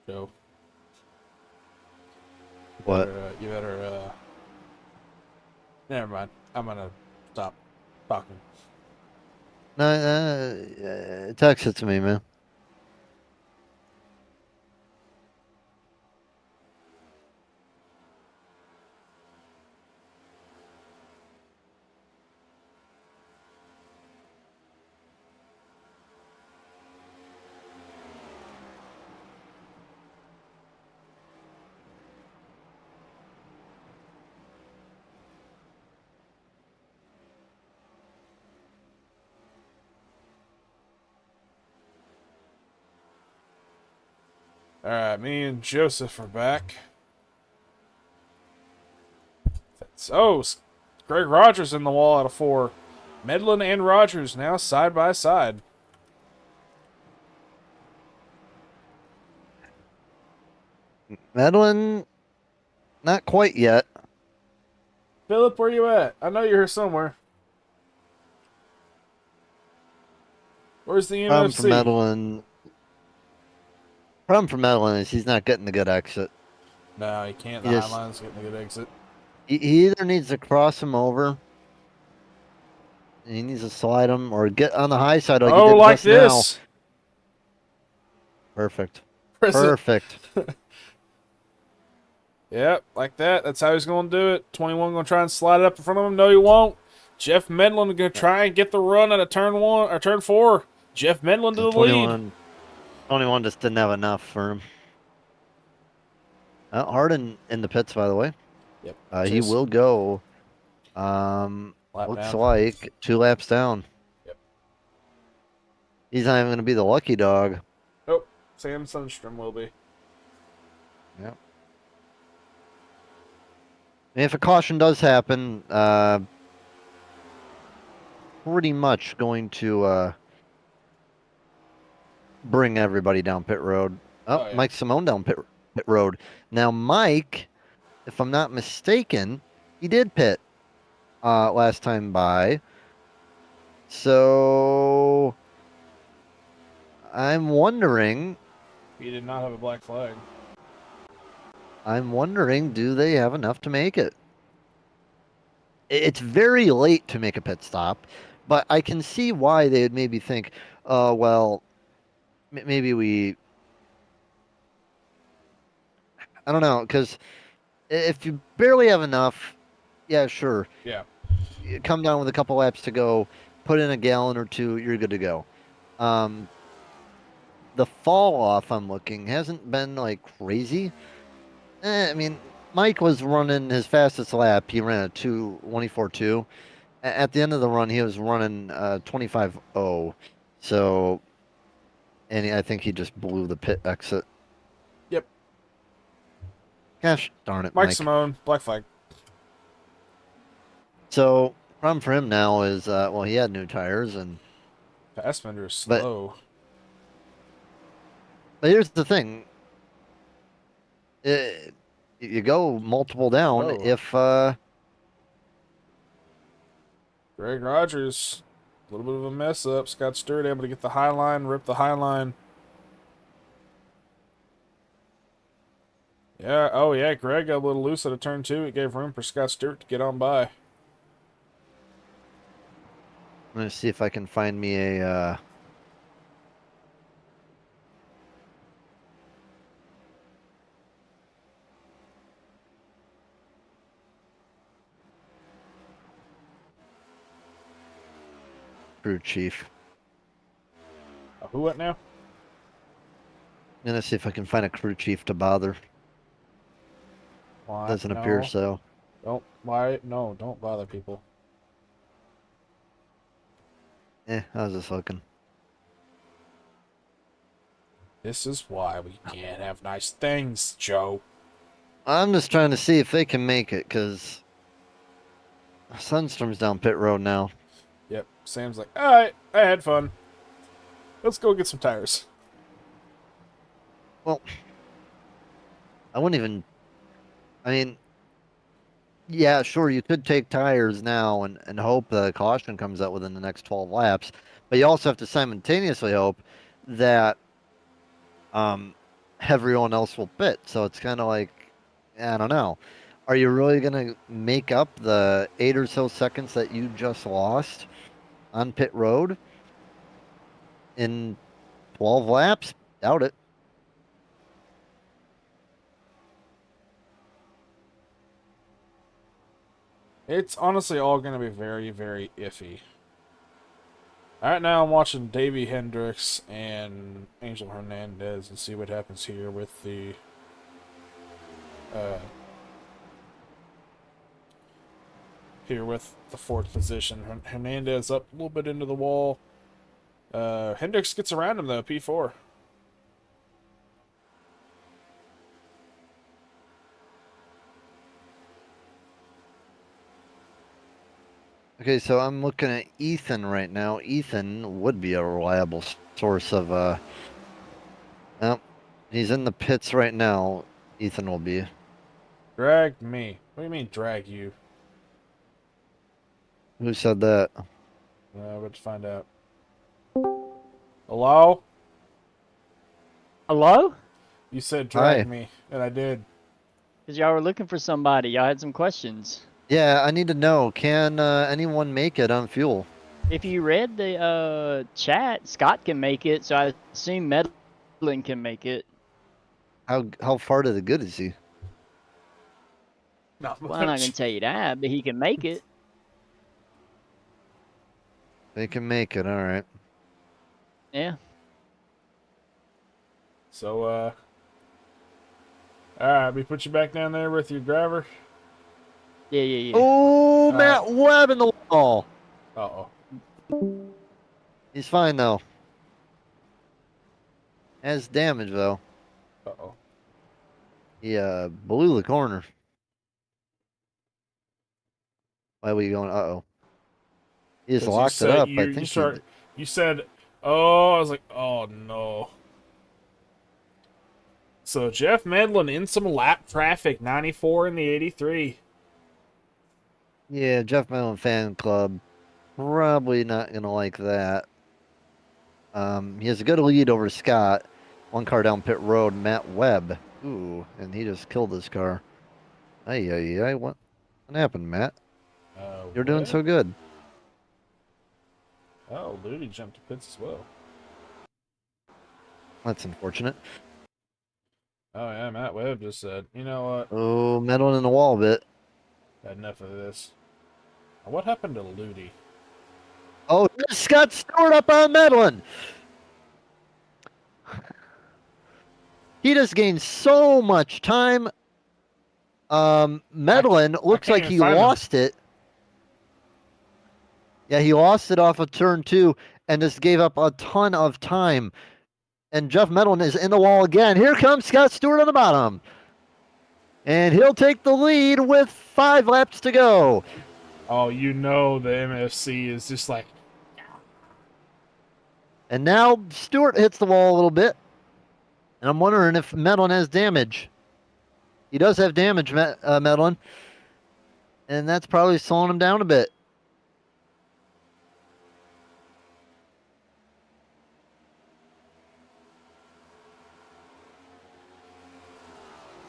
Go.
What?
You better, never mind. I'm going to stop talking.
No, text it to me, man.
All right, me and Joseph are back. Greg Rogers in the wall out of 4. Medlin and Rogers now side by side.
Medlin, not quite yet.
Philip, where you at? I know you're here somewhere. Where's the
Problem for
MFC?
Medlin. Problem for Medlin is he's not getting a good exit.
No, he can't. The
He
high
just
line's getting a good exit.
he either needs to cross him over, and he needs to slide him, or get on the high side like he did
Like
just now.
this.
Perfect.
Press it.
Perfect.
Yep, like that. That's how he's going to do it. 21 going to try and slide it up in front of him. No, he won't. Jeff Medlin going to try and get the run out of turn 1 or turn 4. Jeff Medlin to the lead.
21 just didn't have enough for him. Harden in the pits, by the way.
Yep.
He will go. Looks like 2 laps down.
Yep.
He's not even going to be the lucky dog.
Oh, Sam Sundstrom will be.
Yep. If a caution does happen, pretty much going to bring everybody down pit road. Oh, yeah. Mike Simone down pit road. Now, Mike, if I'm not mistaken, he did pit last time by. So I'm wondering.
He did not have a black flag.
I'm wondering, do they have enough to make it? It's very late to make a pit stop, but I can see why they would maybe think, well, maybe we... I don't know, because if you barely have enough, yeah, sure.
Yeah.
You come down with a couple laps to go, put in a gallon or 2, you're good to go. The fall off I'm looking hasn't been like crazy. I mean, Mike was running his fastest lap. He ran a 24.2. At the end of the run, he was running 25.0. So, and I think he just blew the pit exit.
Yep.
Gosh darn it,
Mike Simone, black flag.
So, problem for him now is, well, he had new tires and...
Fassbender is slow.
But here's the thing. You go multiple down if...
Greg Rogers, a little bit of a mess up. Scott Stewart able to get the high line, rip the high line. Yeah, oh yeah, Greg got a little loose at a turn 2. It gave room for Scott Stewart to get on by.
I'm going to see if I can find me a... crew chief.
Who what now?
I'm going to see if I can find a crew chief to bother.
Why?
Doesn't appear so.
Don't. Why? No, don't bother people.
How's this looking?
This is why we can't have nice things, Joe.
I'm just trying to see if they can make it, because Sundstrom's down pit road now.
Yep. Sam's like, alright, I had fun. Let's go get some tires.
Well, I wouldn't even... I mean, yeah, sure, you could take tires now and hope the caution comes out within the next 12 laps, but you also have to simultaneously hope that everyone else will pit. So it's kind of like, I don't know. Are you really going to make up the 8 or so seconds that you just lost on pit road in 12 laps? Doubt it.
It's honestly all going to be very, very iffy. Alright, now I'm watching Davey Hendricks and Angel Hernandez and see what happens here with the fourth position. Hernandez up a little bit into the wall. Hendricks gets around him though, P4.
Okay, so I'm looking at Ethan right now. Ethan would be a reliable source of well, he's in the pits right now. Ethan will be.
Drag me. What do you mean drag you?
Who said that?
Let's find out. Hello?
Hello?
You said drag
Hi.
me, and I did.
Because y'all were looking for somebody. Y'all had some questions.
Yeah, I need to know, can anyone make it on fuel?
If you read the chat, Scott can make it, so I assume Medlin can make it.
How far to the good is he?
Not
Well, I'm not going
much.
to tell you that, but he can make it.
They can make it, all right.
Yeah.
So, alright, we put you back down there with your driver.
Yeah.
Oh,
Alright.
Matt Webb in the wall.
Uh-oh.
He's fine though. Has damage though.
Uh-oh.
He blew the corner. Why were you going? Uh-oh. He just
Because you
locked it
said,
up. I think he.
you said, oh, I was like, oh, no. So, Jeff Medlin in some lap traffic, 94 in the 83.
Yeah, Jeff Mellon fan club. Probably not gonna like that. He has a good lead over Scott. One car down pit road, Matt Webb. Ooh, and he just killed his car. Ay. What happened, Matt? You're doing
What?
so good.
Oh, Ludi jumped to pits as well.
That's unfortunate.
Oh, yeah, Matt Webb just said, you know what?
Oh, metal in the wall a bit.
Had enough of this. Now, what happened to Ludi?
Oh, there's Scott Stewart up on Medlin. He just gained so much time. Medlin
I
looks
can't
like
even
he
find him.
lost it. Yeah, he lost it off of turn 2 and just gave up a ton of time. And Jeff Medlin is in the wall again. Here comes Scott Stewart on the bottom. And he'll take the lead with 5 laps to go.
Oh, you know the MFC is just like,
And now Stewart hits the wall a little bit. And I'm wondering if Medlin has damage. He does have damage, Medlin. And that's probably slowing him down a bit.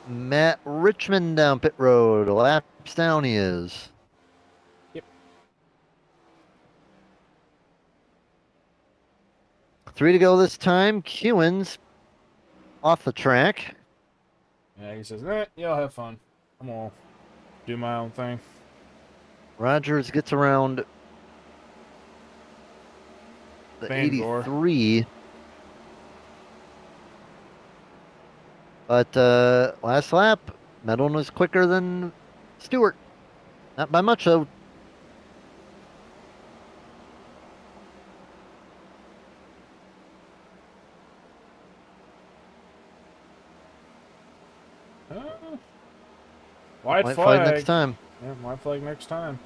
Matt Richmond down pit road. Laps down he is.
Yep.
3 to go this time. Kewins off the track.
yeah, he says, y'all have fun. I'm gonna do my own thing.
Rogers gets around the
Bangor.
83. But last lap, Medlin was quicker than Stewart. Not by much, though.
Uh, white
White
flag.
flag next time.
Yeah, white flag next time.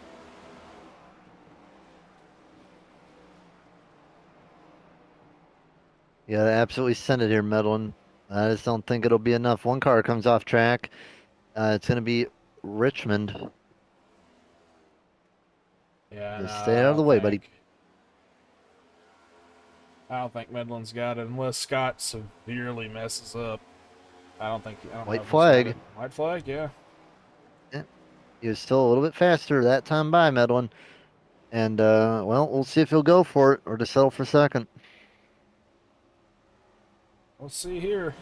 You gotta absolutely send it here, Medlin. I just don't think it'll be enough. One car comes off track. It's gonna be Richmond.
Yeah,
Just
no,
stay out of the way, buddy.
I don't think Medlin's got it unless Scott severely messes up. I don't know
White
if he's got
flag.
it. White flag, yeah.
He was still a little bit faster that time by Medlin. And, well, we'll see if he'll go for it or to settle for second.
Let's see here.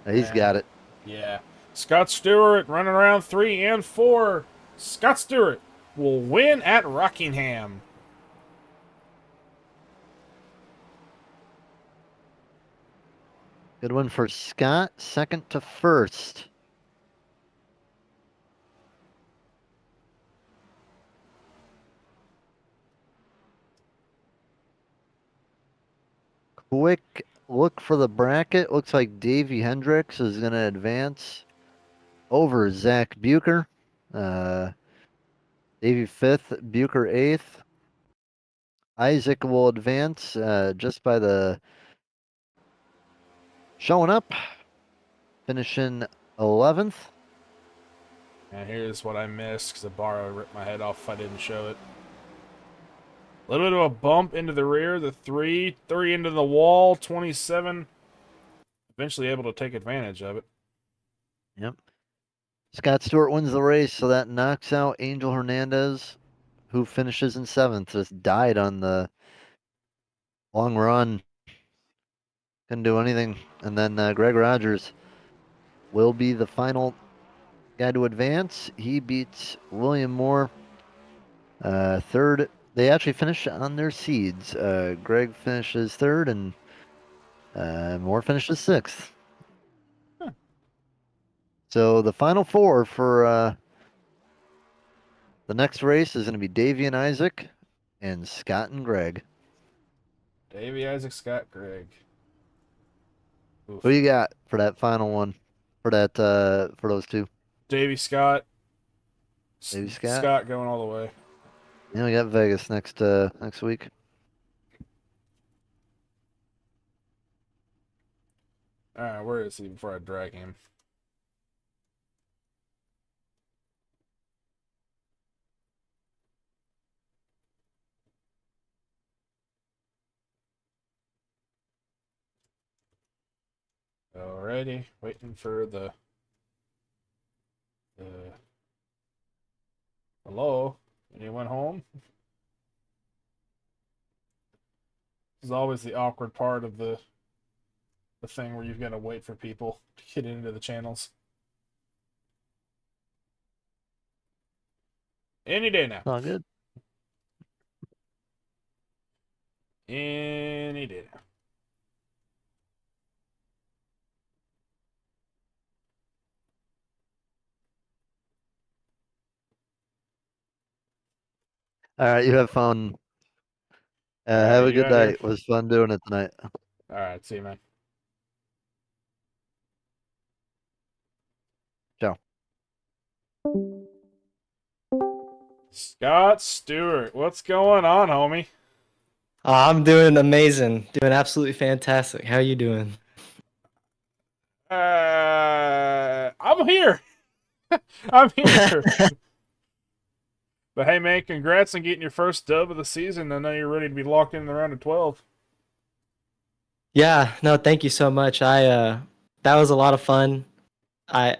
He's got it.
Yeah. Scott Stewart running around 3 and 4. Scott Stewart will win at Rockingham.
Good one for Scott. Second to first. Quick look for the bracket. Looks like Davey Hendricks is going to advance over Zach Bucher. Davey 5th, Bucher 8th. Isaac will advance just by the showing up, finishing 11th.
And here's what I missed because the bar ripped my head off if I didn't show it. A little bit of a bump into the rear, the 3 into the wall, 27. Eventually able to take advantage of it.
Yep. Scott Stewart wins the race, so that knocks out Angel Hernandez, who finishes in 7th. Just died on the long run. Couldn't do anything. And then Greg Rogers will be the final guy to advance. He beats William Moore. Third, they actually finish on their seeds. Greg finishes 3rd, and Moore finishes 6th.
Huh.
So the final 4 for the next race is going to be Davey and Isaac, and Scott and Greg.
Davey, Isaac, Scott, Greg. Oof.
Who you got for that final one? For that for those two?
Davey, Scott.
Davey, Scott.
Scott going all the way.
Yeah, we got Vegas next week.
Alright, where is he before I drag him? Alrighty, waiting for the hello? Anyone home? This is always the awkward part of the thing where you've got to wait for people to get into the channels. Any day now.
All good.
Any day now.
All right, you have fun.
Alright,
have a
you
good
out here?
night. It was fun doing it tonight.
Alright, see you, man.
Ciao.
Scott Stewart, what's going on, homie?
I'm doing amazing. Doing absolutely fantastic. How are you doing?
I'm here. I'm here. But hey, man, congrats on getting your first dub of the season. I know you're ready to be locked in the round of 12.
Yeah, no, thank you so much. That was a lot of fun. I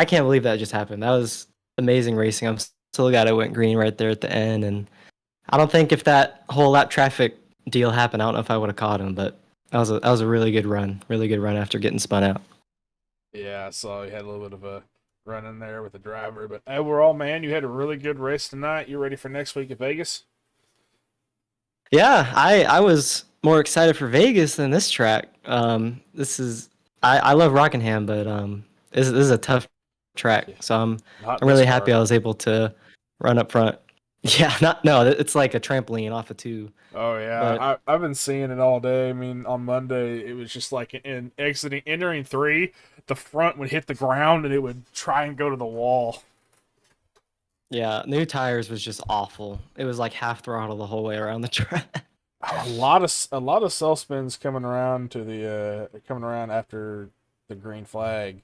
can't believe that just happened. That was amazing racing. I'm still glad I went green right there at the end, and I don't think if that whole lap traffic deal happened, I don't know if I would have caught him, but that was a really good run. Really good run after getting spun out.
Yeah, I saw you had a little bit of a run in there with the driver, but overall, man, you had a really good race tonight. You ready for next week at Vegas?
Yeah, I was more excited for Vegas than this track. I love Rockingham, but this is a tough track. So
Not
I'm
this
really happy
part.
I was able to run up front. Yeah, it's like a trampoline off of two.
Oh yeah,
But
I've been seeing it all day. I mean, on Monday it was just like entering 3, the front would hit the ground and it would try and go to the wall.
yeah, new tires was just awful. It was like half throttle the whole way around the track.
A lot of self spins coming around to the coming around after the green flag.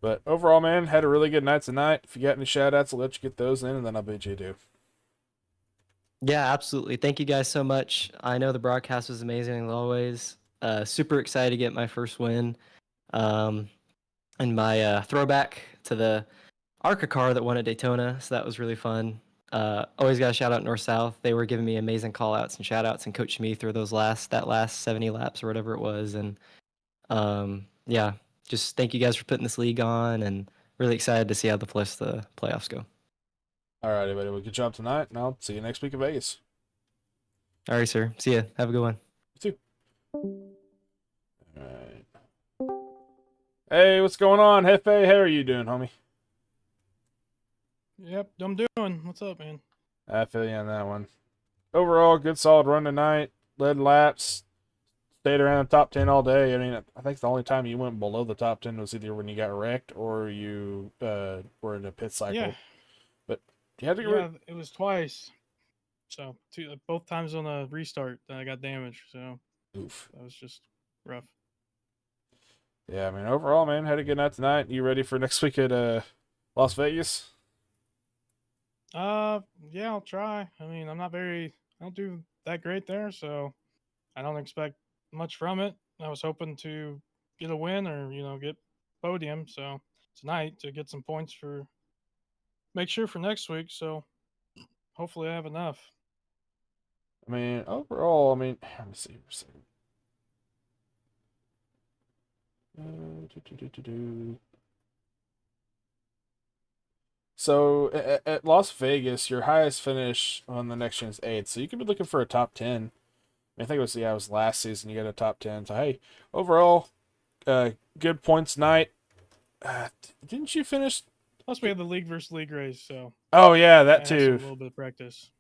But overall, man, had a really good night tonight. If you got any shout outs, I'll let you get those in and then I'll bid you adieu.
Yeah, absolutely. Thank you guys so much. I know the broadcast was amazing as always. Super excited to get my first win. And my throwback to the ARCA car that won at Daytona. So that was really fun. Always got a shout out North South. They were giving me amazing call outs and shout outs and coaching me through that last 70 laps or whatever it was. And yeah, just thank you guys for putting this league on and really excited to see how the playoffs go.
All right, everybody. Well, good job tonight, and I'll see you next week in Vegas.
All right, sir. See ya. Have a good one.
You too. All right. Hey, what's going on, Hefe? How are you doing, homie?
Yep, I'm doing. What's up, man?
I feel you on that one. Overall, good solid run tonight. Led laps. stayed around the top 10 all day. I mean, I think the only time you went below the top 10 was either when you got wrecked or you were in a pit cycle.
Yeah.
But you had to get
Yeah, it was twice. So both times on a restart that I got damaged. So
Oof.
that was just rough.
Yeah, I mean, overall, man, had a good night tonight. You ready for next week at Las Vegas?
Yeah, I'll try. I mean, I don't do that great there, so I don't expect much from it. I was hoping to get a win or get podium. So tonight to get some points for make sure for next week. So hopefully I have enough.
I mean, overall, I mean, let me see. So at Las Vegas, your highest finish on the next gen is 8th, so you could be looking for a top 10. I think it was last season you got a top 10. So hey, overall, good points night. Didn't you finish?
Plus we had the league versus league race, so
Oh yeah,
I
that
had
too.
a little bit of practice.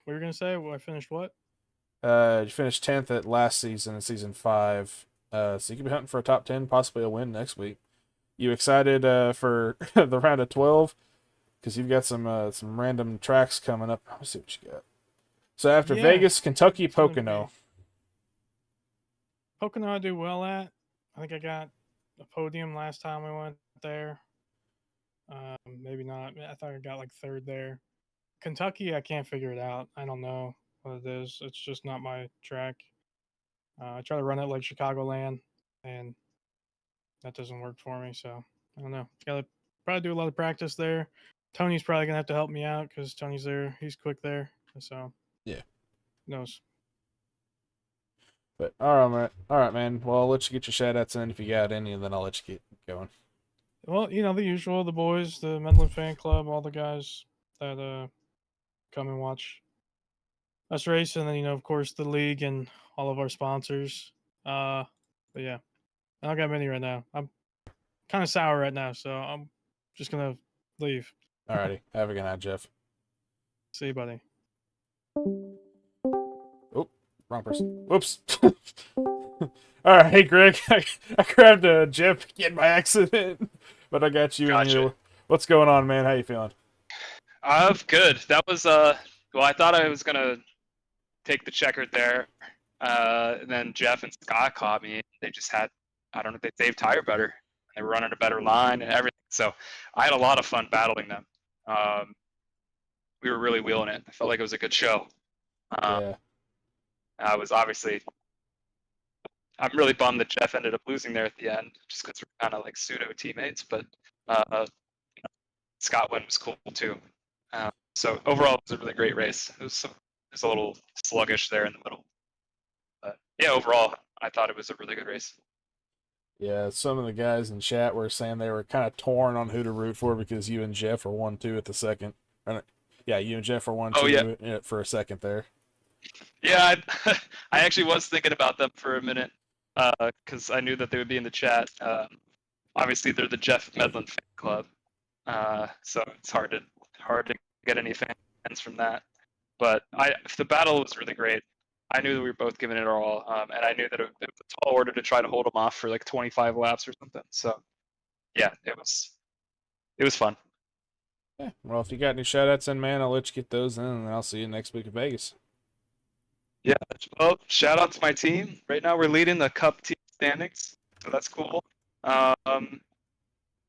What were you gonna say? Well, I finished what?
You finished 10th at last season in season 5. So you could be hunting for a top 10, possibly a win next week. You excited for the round of 12? Because you've got some random tracks coming up. Let's see what you got. So after
Yeah,
Vegas, Kentucky,
it's gonna
Pocono.
Pocono I do well at. I think I got a podium last time we went there. Maybe not. I thought I got like third there. Kentucky, I can't figure it out. I don't know what it is. It's just not my track. I try to run it like Chicagoland, and that doesn't work for me. So I don't know. Got to probably do a lot of practice there. Tony's probably gonna have to help me out because Tony's there. He's quick there. So
Yeah.
who knows.
But all right, man. Well, I'll let you get your shout outs in if you got any, and then I'll let you get going.
Well, the usual, the boys, the Medlin fan club, all the guys that come and watch us race, and then of course the league and all of our sponsors. But yeah, I don't got many right now. I'm kind of sour right now, so I'm just gonna leave.
Alrighty. Have a good night, Jeff.
See you, buddy.
Oh, wrong person. Whoops. All right, hey Greg, I grabbed Jeff again by accident, but I got you.
Gotcha.
And what's going on, man? How you feeling?
Good. That was well, I thought I was gonna take the checkered there, and then Jeff and Scott caught me. They just had, I don't know, they saved tire better. They were running a better line and everything. So I had a lot of fun battling them. We were really wheeling it. I felt like it was a good show.
Yeah.
I was obviously, I'm really bummed that Jeff ended up losing there at the end, just because we're kind of like pseudo teammates. But Scott win was cool too. So overall, it was a really great race. It was a little sluggish there in the middle, but yeah, overall, I thought it was a really good race.
Yeah, some of the guys in chat were saying they were kind of torn on who to root for because you and Jeff were 1-2 at the second. Yeah, you and Jeff were 1-2 for a second there.
Yeah, I actually was thinking about them for a minute because I knew that they would be in the chat. Obviously, they're the Jeff Medlin fan club, so it's hard to get any fans from that. But the battle was really great. I knew that we were both giving it our all, and I knew that it was a tall order to try to hold them off for like 25 laps or something. So yeah, it was fun.
Yeah. Well, if you got any shout outs in, man, I'll let you get those in, and I'll see you next week in Vegas.
Yeah. Well, shout out to my team. Right now, we're leading the Cup team standings, so that's cool.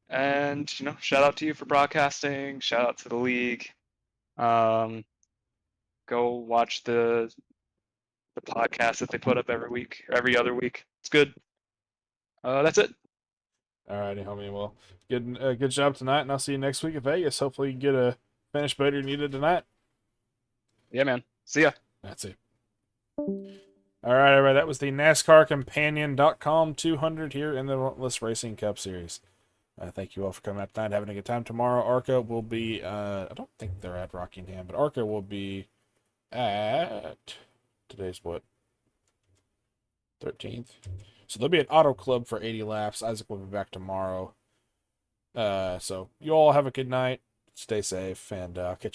And shout out to you for broadcasting. Shout out to the league. Go watch the podcast that they put up every week, or every other week. It's good. That's it.
All righty, homie. Well, good job tonight, and I'll see you next week at Vegas. Hopefully, you get a finish better than you did tonight.
Yeah, man. See ya.
That's it. All right, everybody. That was the NASCARCompanion.com 200 here in the Relentless Racing Cup Series. Thank you all for coming out tonight, having a good time. Tomorrow, ARCA will be, I don't think they're at Rockingham, but ARCA will be at, today's what? 13th. So there'll be an auto club for 80 laps. Isaac will be back tomorrow. So you all have a good night. Stay safe, and I'll catch you